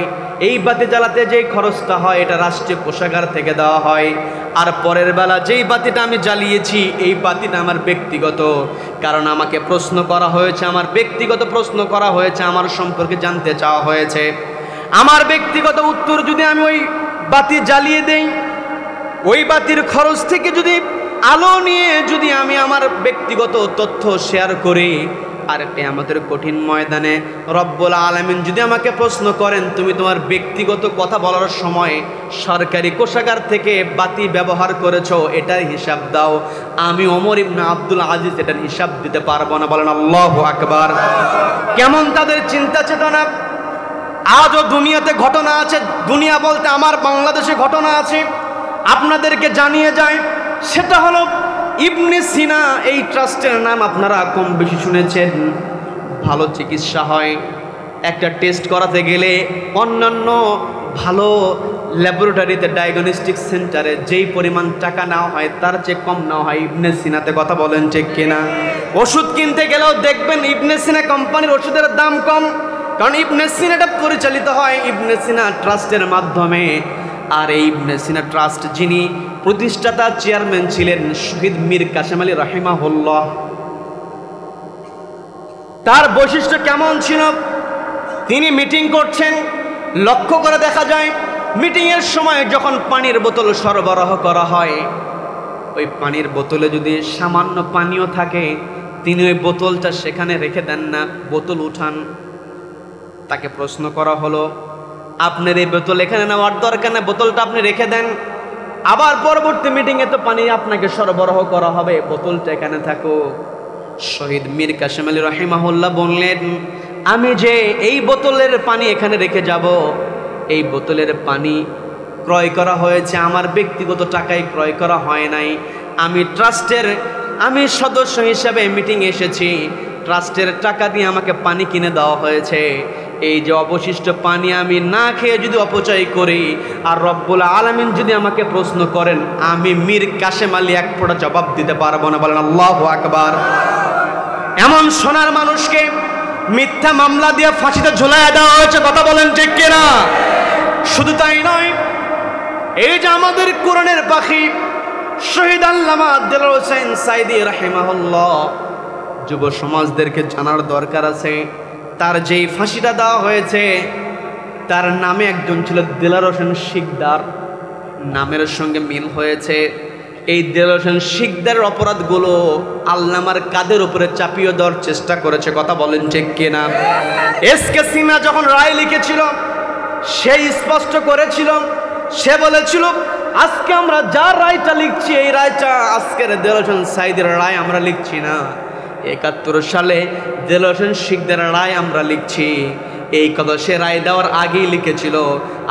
এই বাতি জ্বালাতে যেই খরচটা হয়, এটা রাষ্ট্রীয় কোষাগার থেকে দেওয়া হয়। আর পরের বেলা যেই বাতিটা আমি জ্বালিয়েছি, এই বাতিটা আমার ব্যক্তিগত, কারণ আমাকে প্রশ্ন করা হয়েছে, আমার ব্যক্তিগত প্রশ্ন করা হয়েছে, আমার সম্পর্কে জানতে চাওয়া হয়েছে। আমার ব্যক্তিগত উত্তর যদি আমি ওই বাতি জ্বালিয়ে দেই, ওই বাতির খরচ থেকে যদি আলো নিয়ে যদি আমি আমার ব্যক্তিগত তথ্য শেয়ার করি, আর কিয়ামতের কঠিন ময়দানে রব্বুল আলামিন যদি আমাকে প্রশ্ন করেন, তুমি তোমার ব্যক্তিগত কথা বলার সময় সরকারি কোষাগার থেকে বাতি ব্যবহার করেছো, এটার হিসাব দাও, আমি ওমর ইবনে আব্দুল আজিজ এটার হিসাব দিতে পারবো না। বলেন আল্লাহু আকবার। কেমন তাদের চিন্তা চেতনা! আজও দুনিয়াতে ঘটনা আছে, দুনিয়া বলতে আমার বাংলাদেশে ঘটনা আছে, আপনাদেরকে জানিয়ে যায়। সেটা হলো ইবনে সিনা, এই ট্রাস্টের নাম আপনারা কম বেশি শুনেছেন। ভালো চিকিৎসা হয়, একটা টেস্ট করাতে গেলে অন্যান্য ভালো ল্যাবরেটরিতে, ডায়াগনস্টিক সেন্টারে যেই পরিমাণ টাকা নেওয়া হয় তার চেয়ে কম নেওয়া হয় ইবনে সিনাতে। কথা বলেন ঠিক কিনা? ওষুধ কিনতে গেলেও দেখবেন ইবনে সিনা কোম্পানির ওষুধের দাম কম, কারণ ইবনে সিনাটা পরিচালিত হয় ইবনে সিনা ট্রাস্টের মাধ্যমে। আর এই ইবনে সিনা ট্রাস্ট যিনি প্রতিষ্ঠাতা চেয়ারম্যান ছিলেন শহীদ মীর কাসেম আলী রাহিমাহুল্লাহ। তার বৈশিষ্ট্য কেমন ছিল? তিনি মিটিং করছেন, লক্ষ্য করে দেখা যায় মিটিংয়ের সময় যখন পানির বোতল সরবরাহ করা হয়, ওই পানির বোতলে যদি সামান্য পানীয় থাকে, তিনি ওই বোতলটা সেখানে রেখে দেন না, বোতল উঠান। তাকে প্রশ্ন করা হলো, আপনার এই বোতল এখানে নেওয়ার দরকার না, বোতলটা আপনি রেখে দেন। আবার পরবর্তী মিটিংয়ে তো পানি আপনাকে সরবরাহ করা হবে, বোতলটা এখানে থাকুক। শহীদ মীর কাসেম আলী রাহিমাহুল্লাহ বললেন, আমি যে এই বোতলের পানি এখানে রেখে যাব, এই বোতলের পানি ক্রয় করা হয়েছে আমার ব্যক্তিগত টাকায়, ক্রয় করা হয় নাই। আমি সদস্য হিসাবে মিটিংয়ে এসেছি, ট্রাস্টের টাকা দিয়ে আমাকে পানি কিনে দেওয়া হয়েছে। এই যে অবশিষ্ট পানি আমি না খেয়ে যদি অপচয় করি, আর রব্বুল আলামিন যদি আমাকে প্রশ্ন করেন, আমি মীর কাসেম আলী এক ফোঁটা জবাব দিতে পারবো না। বলেন আল্লাহু আকবার। এমন সোনার মানুষকে মিথ্যা মামলা দিয়ে ফাঁসিতে ঝুলাইয়া দেওয়া হয়েছে। কথা বলেন ঠিক কিনা? শুধু তাই নয়, এই যে আমাদের কোরআনের পাখি শহীদ আল্লামা দেলোয়ার হোসেন সাইদি রাহিমাহুল্লাহ, যুব সমাজদেরকে জানার দরকার আছে, তার যেই ফাঁসিটা দেওয়া হয়েছে তার নামে একজন ছিল দেলোয়ার হোসেন শিকদার, নামের সঙ্গে মিল হয়েছে। এই দেলোয়ার হোসেন শিকদারের অপরাধগুলো আল্লামার কাদের উপরে চাপিয়ে দেওয়ার চেষ্টা করেছে, কথা বলেন ঠিক কিনা? এসকে সিনহা যখন রায় লিখেছিল সে স্পষ্ট করেছিল, সে বলেছিল আজকে আমরা যার রায়টা লিখছি এই রায়টা আজকের দেলোয়ার হোসেন সাঈদীর রায় আমরা লিখছি না, ৭১ সালে দেলোয়ার হোসেন শিকদারের রায় আমরা লিখছি। এই কথা সে রায় দেওয়ার আগেই লিখেছিল।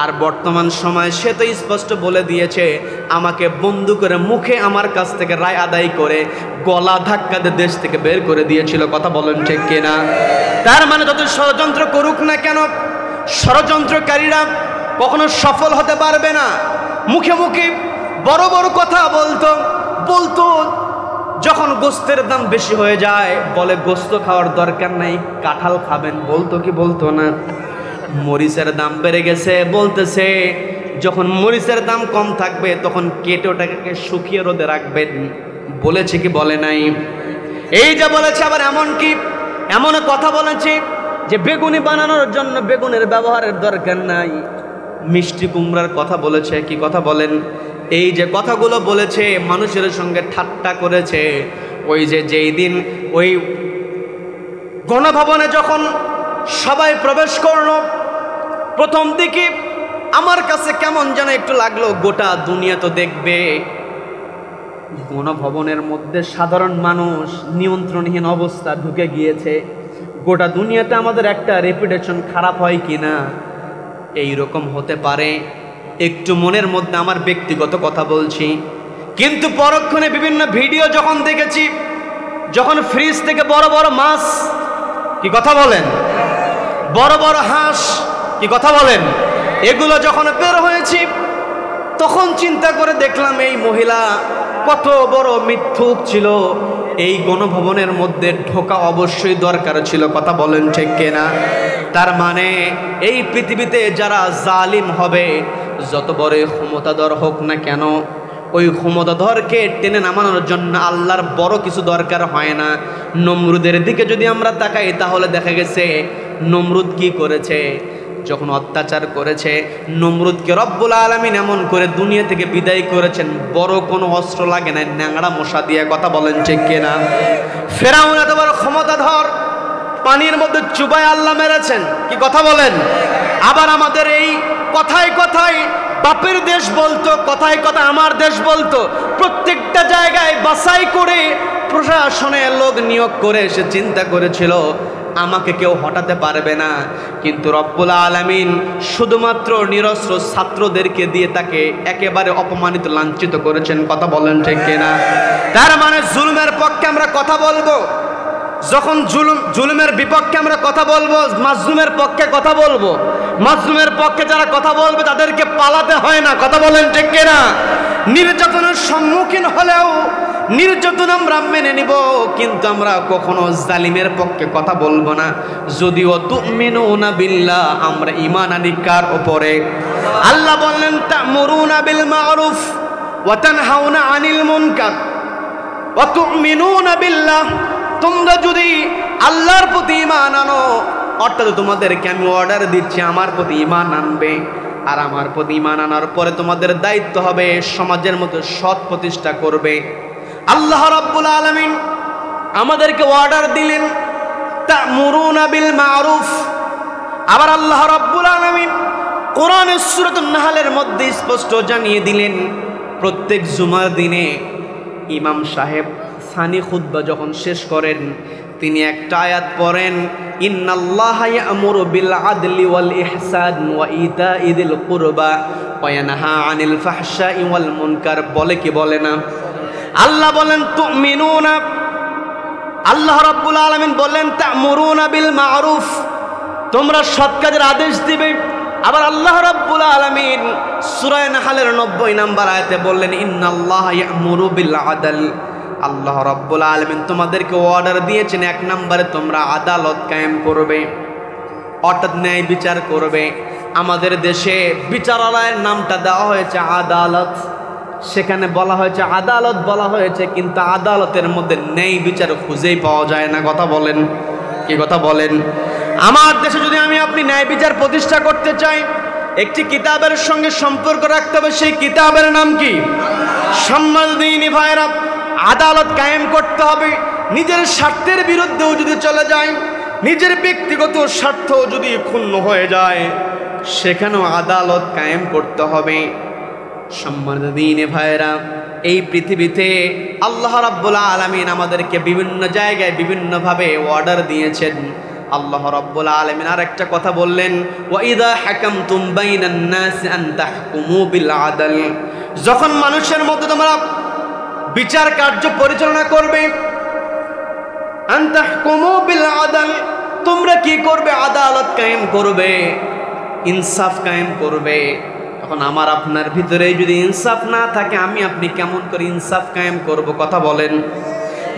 আর বর্তমান সময়ে সে তো স্পষ্ট বলে দিয়েছে আমাকে বন্দী করে মুখে আমার কাছ থেকে রায় আদায় করে গলা ধাক্কা দিয়ে দেশ থেকে বের করে দিয়েছিল, কথা বলেন ঠিক কিনা? তার মানে যত ষড়যন্ত্র করুক না কেন, ষড়যন্ত্রকারীরা কখনো সফল হতে পারবে না। মুখে মুখে বড় বড় কথা বলতো যখন গোস্তের দাম বেশি হয়ে যায় বলে গোস্ত খাওয়ার দরকার নাই, কাঁঠাল খাবেন, বলতো কি বলতো না? মরিচের দাম বেড়ে গেছে বলতেছে যখন মরিচের দাম কম থাকবে তখন কেটে ওটাকে শুকিয়ে রোদে রাখবেন, বলেছে কি বলে নাই? এই যে বলেছে, আবার এমন কথা বলেছে যে বেগুনি বানানোর জন্য বেগুনের ব্যবহারের দরকার নাই। মিষ্টি কুমড়ার কথা বলেছে, কি কথা বলেন? এই যে কথাগুলো বলেছে মানুষের সঙ্গে ঠাট্টা করেছে। ওই যে যেই দিন ওই গণভবনে যখন সবাই প্রবেশ করলো, প্রথম দিকে আমার কাছে কেমন যেন একটু লাগলো, গোটা দুনিয়া তো দেখবে, গণভবনের মধ্যে সাধারণ মানুষ নিয়ন্ত্রণহীন অবস্থা ঢুকে গিয়েছে, গোটা দুনিয়াতে আমাদের একটা রেপুটেশন খারাপ হয় কিনা, এই রকম হতে পারে। একটু মনের মধ্যে আমার ব্যক্তিগত কথা বলছি, কিন্তু পরক্ষণে বিভিন্ন ভিডিও যখন দেখেছি, যখন ফ্রিজ থেকে বড় বড় মাছ, কি কথা বলেন, বড় বড় হাঁস, কি কথা বলেন, এগুলো যখন বের হয়েছি তখন চিন্তা করে দেখলাম এই মহিলা কত বড় মিথ্যুক ছিল। এই গণভবনের মধ্যে ঢোকা অবশ্যই দরকার ছিল, কথা বলেন ঠিক কিনা? তার মানে এই পৃথিবীতে যারা জালিম হবে, যত বড় ক্ষমতাধর হোক না কেন, ওই ক্ষমতাধরকে টেনে নামানোর জন্য আল্লাহর বড় কিছু দরকার হয় না। নমরুদের দিকে যদি আমরা তাকাই তাহলে দেখা গেছে নমরুদ কি করেছে, যখন অত্যাচার করেছে নমরুদকে রব্বুল আলামিন এমন করে দুনিয়া থেকে বিদায় করেছেন, বড় কোনো অস্ত্র লাগে না, ন্যাংড়া মশা দিয়ে, কথা বলেন ঠিক কিনা? ফেরাউন এত বড় ক্ষমতাধর, পানির মধ্যে চুবায় আল্লাহ মেরেছেন, কি কথা বলেন? আবার আমাদের এই কথায় কথায় বাপের দেশ বলতো, কথায় কথায় আমার দেশ বলতো, প্রত্যেকটা জায়গায় বাছাই করে প্রশাসনের লোক নিয়োগ করে সে চিন্তা করেছিল আমাকে কেউ হটাতে পারবে না, কিন্তু রব্বুল আলামিন শুধুমাত্র নিরস্ত্র ছাত্রদেরকে দিয়ে তাকে একেবারে অপমানিত লাঞ্ছিত করেছেন, কথা বলেন ঠিক কিনা? তার মানে জুলুমের পক্ষে আমরা কথা বলবো, যখন জুলুমের বিপক্ষে আমরা কথা বলবো, মাজলুমের পক্ষে কথা বলবো, মাজলুমের পক্ষে যারা কথা বলবে তাদেরকে পালাতে হয় না, কথা বলেন ঠিক কিনা? নির্যাতনের সম্মুখীন হলেও নির্যাতন আমরা মেনে নিব, কিন্তু আমরা কখনো জালিমের পক্ষে কথা বলবো না। যদিও তুমিনুনা বিল্লাহ, আমরা ঈমান আনি কার উপরে? আল্লাহ বললেন তা'মুরুনা বিল মা'রুফ ওয়া তানহাউনা আনিল মুনকার ওয়া তুমিনুনা বিল্লাহ। তোমরা যদি আল্লাহর প্রতি ঈমান আনো, অর্থাৎ তোমাদেরকে আমি অর্ডার দিচ্ছি আমার প্রতি ঈমান আনবে, আর আমার প্রতি ঈমান আনার পরে তোমাদের দায়িত্ব হবে সমাজের মতো সৎ প্রতিষ্ঠা করবে। আল্লাহ রাব্বুল আলামিন আমাদেরকে অর্ডার দিলেন তা'মুরুনা বিল মা'রুফ। আবার আল্লাহ রাব্বুল আলামিন কোরআনের সূরাতুন নাহলের মধ্যে স্পষ্ট জানিয়ে দিলেন, প্রত্যেক জুমার দিনে ইমাম সাহেব সানি খুতবা যখন শেষ করেন তিনি একটা আয়াত পড়েন, ইন্নাল্লাহা ইয়া'মুরু বিল আদলি ওয়াল ইহসান ওয়া ইতা'i যিল কুরবা ওয়া ইয়ানহা আনিল ফাহশাই ওয়াল মুনকার। বলে কি বলে না? আল্লাহ বলেন তুমিনুনা, আল্লাহ রাব্বুল আলামিন বলেন তা'মুরুনা বিল মা'রুফ, তোমরা সৎ কাজের আদেশ দিবে। আবার আল্লাহ রাব্বুল আলামিন সূরা নাহলের 90 নম্বর আয়াতে বললেন ইন্নাল্লাহা ইয়া'মুরু বিল আদল। আল্লাহ রাব্বুল আলামিন তোমাদেরকে অর্ডার দিয়েছেন এক নম্বরে তোমরা আদালত কায়েম করবে, অর্থাৎ ন্যায় বিচার করবে। আমাদের দেশে বিচারালয়ের নামটা দেওয়া হয়েছে আদালত, সেখানে বলা হয়েছে আদালত বলা হয়েছে, কিন্তু আদালতের মধ্যে ন্যায় বিচার খুঁজেই পাওয়া যায় না, কথা বলেন, কি কথা বলেন? আমার দেশে যদি আমি আপনি ন্যায় বিচার প্রতিষ্ঠা করতে চাই একটি কিতাবের সঙ্গে সম্পর্ক রাখতে হবে। সেই কিতাবের নাম কি? সম্মানদিনী ভাইরা, আদালত কায়েম করতে হবে। নিজের স্বার্থের বিরুদ্ধেও যদি চলে যায়, নিজের ব্যক্তিগত স্বার্থ যদি ক্ষুণ্ণ হয়ে যায়, সেখানেও আদালত কায়েম করতে হবে। সম্মানদিনী ভাইরা, এই পৃথিবীতে আল্লাহ রাব্বুল আলামিন আমাদেরকে বিভিন্ন জায়গায় বিভিন্নভাবে অর্ডার দিয়েছেন। আল্লাহ রাব্বুল আলামিন আর একটা কথা বললেন, ওয়া ইযা হাকামতুম বাইনান নাসি আন তাহকুমু বিল আদল। যখন মানুষের মধ্যে তোমরা বিচার কার্য পরিচালনা করবে, আন তাহকুমু বিল আদল, তোমরা কি করবে? আদালত কায়েম করবে, ইনসাফ কায়েম করবে। এখন আমার আপনার ভিতরে যদি ইনসাফ না থাকে, আমি আপনি কেমন করে ইনসাফ কায়েম করব? কথা বলেন।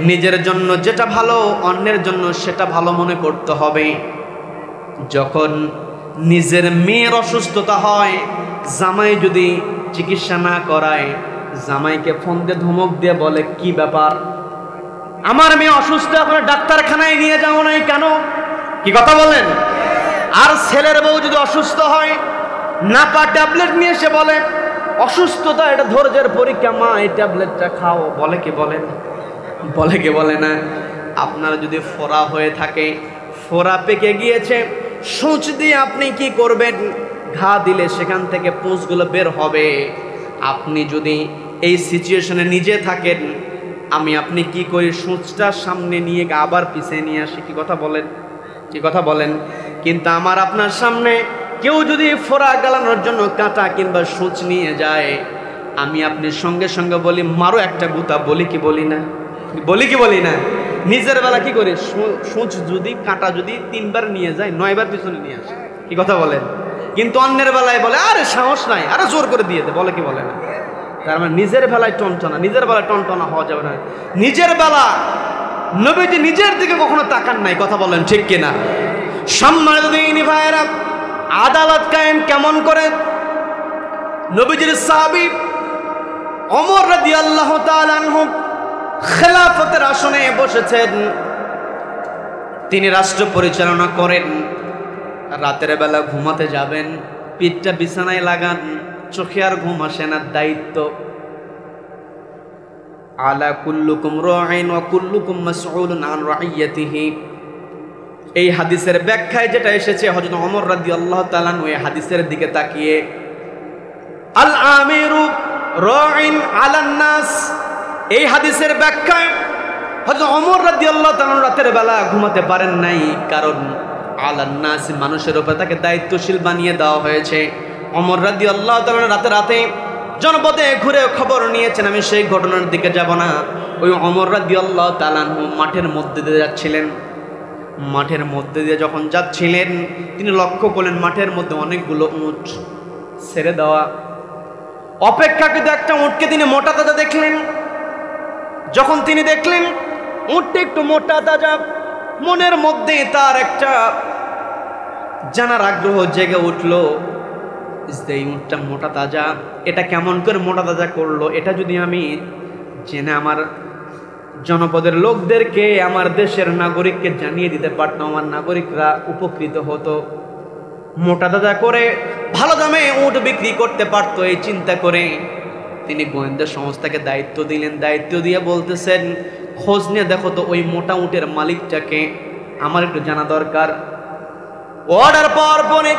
নিজের জন্য যেটা ভালো, অন্যের জন্য সেটা ভালো মনে করতে হবে। যখন নিজের মেয়ের অসুস্থতা হয়, জামাই যদি চিকিৎসা না করায়, জামাইকে ফোন দিয়ে ধমক দিয়ে বলে, কি ব্যাপার, আমার মেয়ে অসুস্থ, আপনার ডাক্তারখানায় নিয়ে যাও নাই কেন? কি কথা বলেন? আর ছেলের বউ যদি অসুস্থ হয়, নাপা ট্যাবলেট নিয়ে এসে বলে, অসুস্থতা এটা ধৈর্যের পরীক্ষা, মা এই ট্যাবলেটটা খাও। বলে কি বলেন? বলে কি বলে না? আপনার যদি ফোড়া হয়ে থাকে, ফোড়া পেকে গিয়েছে, সূচ দিয়ে আপনি কি করবেন? ঘা দিলে সেখান থেকে পুঁজগুলো বের হবে। আপনি যদি এই সিচুয়েশনে নিজে থাকেন, আমি আপনি কি করি? সূচটা সামনে নিয়ে আবার পিছিয়ে নিয়ে আসি। কি কথা বলেন? কি কথা বলেন? কিন্তু আমার আপনার সামনে কেউ যদি ফোড়া গালানোর জন্য কাঁটা কিংবা সূচ নিয়ে যায়, আমি আপনি সঙ্গে সঙ্গে বলি, মারো একটা গুতা। বলি কি বলি না? বলি কি বলি না? নিজের বেলা কি করি? সূচ যদি, কাঁটা যদি 3 বার নিয়ে যায়, 9 বার পিছনে নিয়ে আসে। কি কথা বলেন? কিন্তু অন্যের বেলায় বলে, আরে সাহস নাই, আরে জোর করে দিয়ে দে। বলে কি বলে না? তার মানে নিজের বেলায় টনটনা, নিজের বেলায় টনটনা হওয়া যাবে না। নিজের বেলা নবীজি নিজের দিকে কখনো তাকান নাই। কথা বলেন ঠিক কিনা? সম্মানিত দিনী ভাইয়েরা, আদালত কায়েম কেমন করে? নবীজির সাহাবী ওমর রাদিয়াল্লাহু তাআলা আনহু খেলাফতের আসনে বসেছেন, তিনি রাষ্ট্র পরিচালনা করেন। রাতের বেলা ঘুমাতে যাবেন, পিঠটা বিছানায় লাগান, চোখে আর ঘুম আসে না। দায়িত্ব, আলা কুল্লুকুম রাঈন ওয়া কুল্লুকুম মাসউলুন আন রাইয়াতিহি। এই হাদিসের ব্যাখ্যায় যেটা এসেছে, হযরত ওমর রাদিয়াল্লাহু তাআলা আনহু এই হাদিসের দিকে তাকিয়ে, আল আমিরু রাঈন আলান নাস, এই হাদিসের ব্যাখ্যায় হযরত ওমর রাদিয়াল্লাহু তাআলা রাতের বেলা ঘুমাতে পারেন নাই, কারণ আলান নাস, মানুষের উপর তাকে দায়িত্বশীল বানিয়ে দেওয়া হয়েছে। ওমর রাদিয়াল্লাহু তাআলা রাতে রাতে জনপদে ঘুরে খবর নিয়েছেন। আমি সেই ঘটনার দিকে যাব না। ওই ওমর রাদিয়াল্লাহু তাআলা মাঠের মধ্যে দিয়ে যাচ্ছিলেন। মাঠের মধ্যে দিয়ে যখন যাচ্ছিলেন, তিনি লক্ষ্য করলেন মাঠের মধ্যে অনেকগুলো উট ছেড়ে দেওয়া। অপেক্ষাকৃত একটা উটকে তিনি মোটা তাজা দেখলেন। যখন তিনি দেখলেন উটটা একটু মোটা তাজা, মনের মধ্যে তার একটা জানার আগ্রহ জেগে উঠল, এই উটটা মোটা তাজা, এটা কেমন করে মোটা তাজা করলো? এটা যদি আমি জেনে আমার জনপদের লোকদেরকে, আমার দেশের নাগরিককে জানিয়ে দিতে পারতাম, আমার নাগরিকরা উপকৃত হতো, মোটা তাজা করে ভালো দামে উট বিক্রি করতে পারতো। এই চিন্তা করে তিনি গোয়েন্দা সংস্থাকে দায়িত্ব দিলেন। দায়িত্ব দিয়ে বলতেছেন, খোঁজ নিয়ে দেখো তো ওই মোটা উটের মালিকটাকে, আমার একটু জানা দরকার। অর্ডার পাওয়ার পরে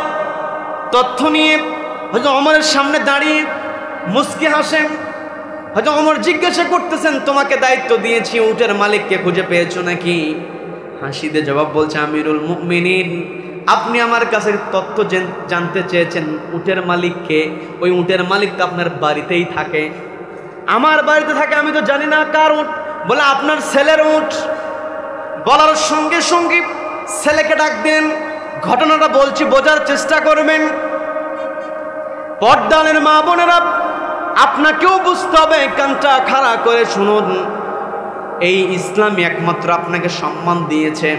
তথ্য নিয়ে হয়তো ওমরের সামনে দাঁড়িয়ে মুস্কি হাসেন। হয়তো ওমর জিজ্ঞাসা করতেছেন, তোমাকে দায়িত্ব দিয়েছি, উটের মালিককে খুঁজে পেয়েছো নাকি? হাসিতে জবাব বলছে, আমিরুল মুমিনিন, আপনি আমার কাছে তথ্য জানতে চেয়েছেন উটের মালিককে। ওই উটের মালিক তো আপনার বাড়িতেই থাকে। আমার বাড়িতে থাকে, আমি তো জানি না কার উট। বলে, আপনার ছেলের উট। বলার সঙ্গে সঙ্গে ছেলেকে ডাক দেন। ঘটনাটা বলছি, বোঝার চেষ্টা করবেন। পর্দানের মা বোনেরা, আপনাকেও বুঝতে হবে, কানটা খাড়া করে শুনুন। এই ইসলামই একমাত্র আপনাকে সম্মান দিয়েছে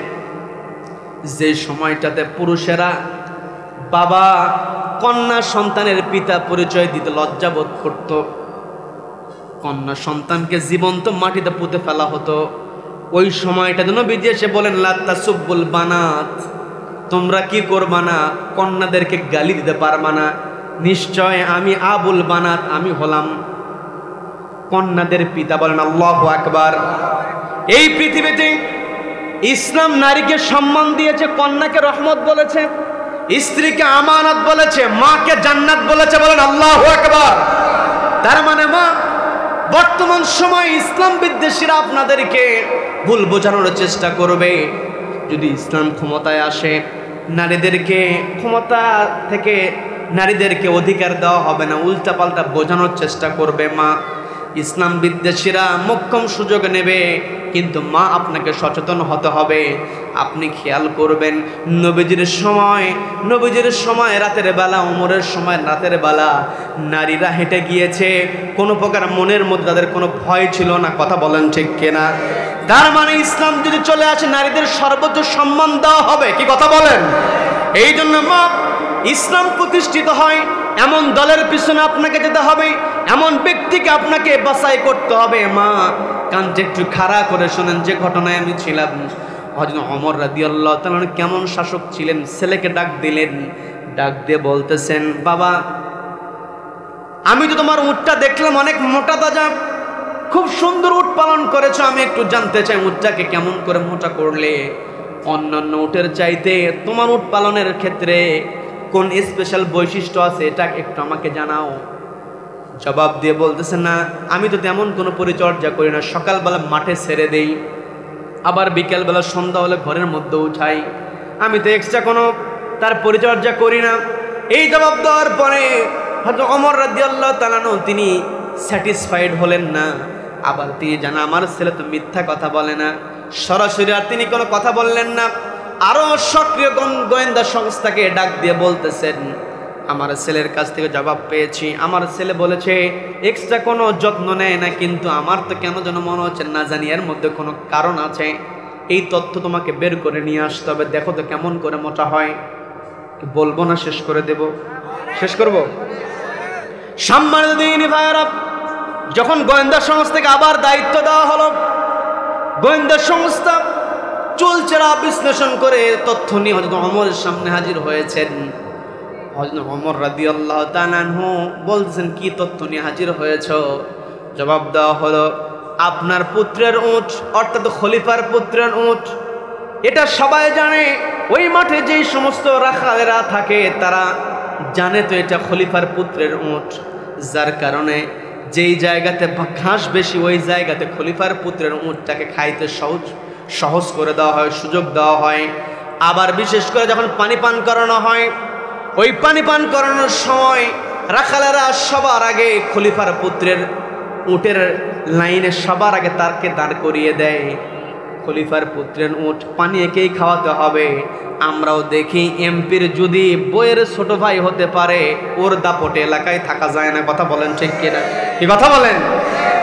যে সময়টাতে পুরুষেরা বাবা কন্যা সন্তানের পিতা পরিচয় দিতে লজ্জাবোধ করত। কন্যা সন্তানকে জীবন্ত মাটিতে পুঁতে ফেলা হতো। ওই সময়টাতে নবীজি এসে বলেন, লা তাসুব্বুল বানাত, তোমরা কি করবা না? কন্যাদেরকে গালি দিতে পারবা না। নিশ্চয় আমি আবুল বানাত, আমি হলাম কন্যাদের পিতা। বলেন আল্লাহু আকবার। এই পৃথিবীতে ইসলাম নারীকে সম্মান দিয়েছে, কন্যাকে রহমত বলেছে, স্ত্রীকে আমানত বলেছে, মাকে জান্নাত বলেছে। বলেন আল্লাহু আকবার। তার মানে মা, বর্তমান সময় ইসলাম বিদ্বেষীরা আপনাদেরকে ভুল বোঝানোর চেষ্টা করবে। যদি ইসলাম ক্ষমতায় আসে, নারীদেরকে ক্ষমতা থেকে নারীদেরকে অধিকার দেওয়া হবে না, উল্টাপাল্টা বোঝানোর চেষ্টা করবে মা। ইসলাম বিদ্বেষীরা মোক্ষম সুযোগ নেবে, কিন্তু মা আপনাকে সচেতন হতে হবে। আপনি খেয়াল করবেন, নবীজির সময় রাতের বেলা, ওমরের সময় রাতের বেলা নারীরা হেঁটে গিয়েছে, কোনো প্রকার মনের মধ্যে তাদের কোনো ভয় ছিল না। কথা বলেন ঠিক কিনা? তার মানে ইসলাম যদি চলে আসে, নারীদের সর্বোচ্চ সম্মান দেওয়া হবে। কি কথা বলেন? এই জন্য মা, ইসলাম প্রতিষ্ঠিত হয় এমন দলের পিছনে আপনাকে যেতে হবে, এমন ব্যক্তিকে আপনাকে বাছাই করতে হবে। মা, কানটা একটু খাড়া করে শোনেন। যে ঘটনায় আমি ছিলাম, হযরত ওমর রাদিয়াল্লাহু তাআলা কেমন শাসক ছিলেন। ছেলেকে ডাক দিলেন, ডাক দিয়ে বলতেছেন, বাবা, আমি তো তোমার উটটা দেখলাম অনেক মোটা তাজা, খুব সুন্দর উট পালন করেছো। আমি একটু জানতে চাই উটটাকে কেমন করে মোটা করলে? অন্যান্য উটের চাইতে তোমার উট পালনের ক্ষেত্রে কোন স্পেশাল বৈশিষ্ট্য আছে, এটা একটু আমাকে জানাও। জবাব দিয়ে বলতেছে, না, আমি তো তেমন কোনো পরিচর্যা করি না। সকালবেলা মাঠে ছেড়ে দেই, আবার বিকেলবেলা সন্ধ্যা হলে ঘরের মধ্যে উঠাই। আমি তো এক্সট্রা কোনো তার পরিচর্যা করি না। এই জবাব দেওয়ার পরে হযরত ওমর রাদিয়াল্লাহু তাআলা তিনি স্যাটিসফাইড হলেন না। আবার তিনি জানা, আমার ছেলে তো মিথ্যা কথা বলে না। সরাসরি আর তিনি কোনো কথা বললেন না। আরো সক্রিয় গোয়েন্দা সংস্থাকে ডাক দিয়ে বলতেছেন, আমার ছেলের কাছ থেকে জবাব পেয়েছি। আমার ছেলে বলেছে এক্সট্রা কোনো যত্ন নেয় না, কিন্তু আমার তো কেন যেন মনে হচ্ছে না জানি এর মধ্যে কোনো কারণ আছে। এই তথ্য তোমাকে বের করে নিয়ে আসতে হবে। দেখো তো কেমন করে মোটা হয়। বলবো না শেষ করে দেব? শেষ করব? সম্মানিত দিনী ভাইরা, যখন গোয়েন্দা সংস্থাকে আবার দায়িত্ব দেওয়া হলো, গোয়েন্দা সংস্থা চুলচেরা বিশ্লেষণ করে তথ্য নিয়ে হযরত ওমরের সামনে হাজির হয়েছেন। হযরত ওমর রাদিয়াল্লাহু তাআলা আনহু বলছেন, কি তথ্য নিয়ে হাজির হয়েছ? জবাব দেওয়া হলো, আপনার পুত্রের উট, অর্থাৎ খলিফার পুত্রের উট। এটা সবাই জানে। ওই মাঠে যেই সমস্ত রাখালেরা থাকে তারা জানে তো এটা খলিফার পুত্রের উট, যার কারণে যেই জায়গাতে ঘাস বেশি ওই জায়গাতে খলিফার পুত্রের উটটাকে খাইতে সহজ করে দেওয়া হয়, সুযোগ দেওয়া হয়। আবার বিশেষ করে যখন পানি পান করানো হয়, ওই পানি পান করানোর সময় রাখালেরা সবার আগে খলিফার পুত্রের উটের লাইনে সবার আগে তারকে দাঁড় করিয়ে দেয়। খলিফার পুত্রের উট পানি একেই খাওয়াতে হবে। আমরাও দেখি এমপির যদি বইয়ের ছোট ভাই হতে পারে, ওর দাপটে এলাকায় থাকা যায় না। কথা বলেন ঠিক কিনা? কি কথা বলেন?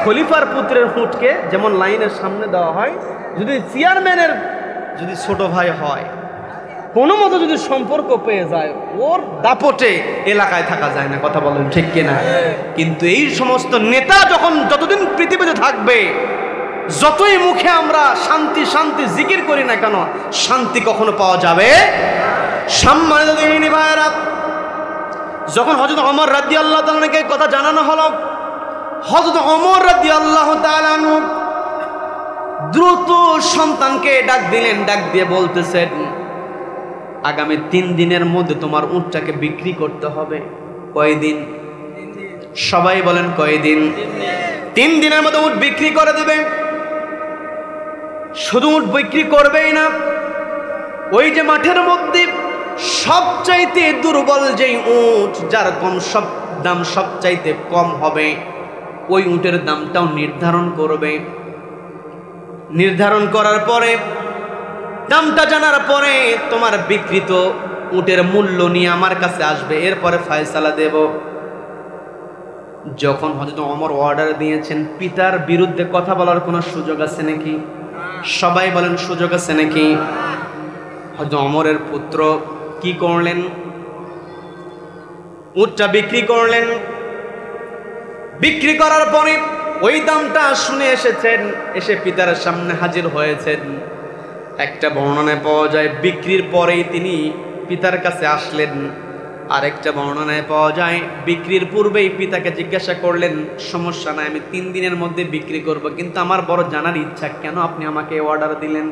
খলিফার পুত্রের উটকে যেমন লাইনের সামনে দেওয়া হয়, যদি চেয়ারম্যানের যদি ছোট ভাই হয়, কোনো মতো যদি সম্পর্ক পেয়ে যায়, ওর দাপটে এলাকায় থাকা যায় না। কথা বলেন ঠিক কিনা? কিন্তু এই সমস্ত নেতা যতদিন পৃথিবীতে থাকবে, যতই মুখে আমরা শান্তি শান্তি জিকির করি না কেন, শান্তি কখনো পাওয়া যাবে? সম্মানিত দিনী ভাইরা, যখন হযরত ওমর রাদিয়াল্লাহু তাআলাকে কথা জানানো হলো, হযরত ওমর রাদিয়াল্লাহু তাআলা দ্রুত সন্তানকে ডাক দিলেন। ডাক দিয়ে বলতেছেন, আগামী 3 দিনের মধ্যে তোমার উটটাকে বিক্রি করতে হবে। কয়দিন? সবাই বলেন কয়দিন? 3 দিনের মধ্যে উট বিক্রি করে দেবে। শুধু উট বিক্রি করবেই না, ওই যে মাঠের মধ্যে সবচাইতে দুর্বল যেই উট, যার দাম সবচাইতে কম হবে, ওই উটের দামটাও নির্ধারণ করবে। নির্ধারণ করার পরে, দামটা জানার পরে তোমার বিক্রিত উটের মূল্য নিয়ে আমার কাছে আসবে, এরপরে ফয়সালা দেব। যখন হযরত ওমর অর্ডার দিয়েছেন, পিতার বিরুদ্ধে কথা বলার কোনো সুযোগ আছে নাকি? সবাই বলেন সুযোগ আছে নাকি? হযরত ওমরের পুত্র কি করলেন? উটটা বিক্রি করলেন। বিক্রি করার পরে ওই দামটা শুনে এসেছেন, এসে পিতার সামনে হাজির হয়েছেন। একটা বর্ণনায় পাওয়া যায়, বিক্রির পরেই তিনি পিতার কাছে আসলেন। আরেকটা বর্ণনায় পাওয়া যায় বিক্রির পূর্বেই পিতাকে জিজ্ঞাসা করলেন, সমস্যা নাই, আমি 3 দিনের মধ্যে বিক্রি করব, কিন্তু আমার বড় জানার ইচ্ছা কেন আপনি আমাকে অর্ডার দিলেন।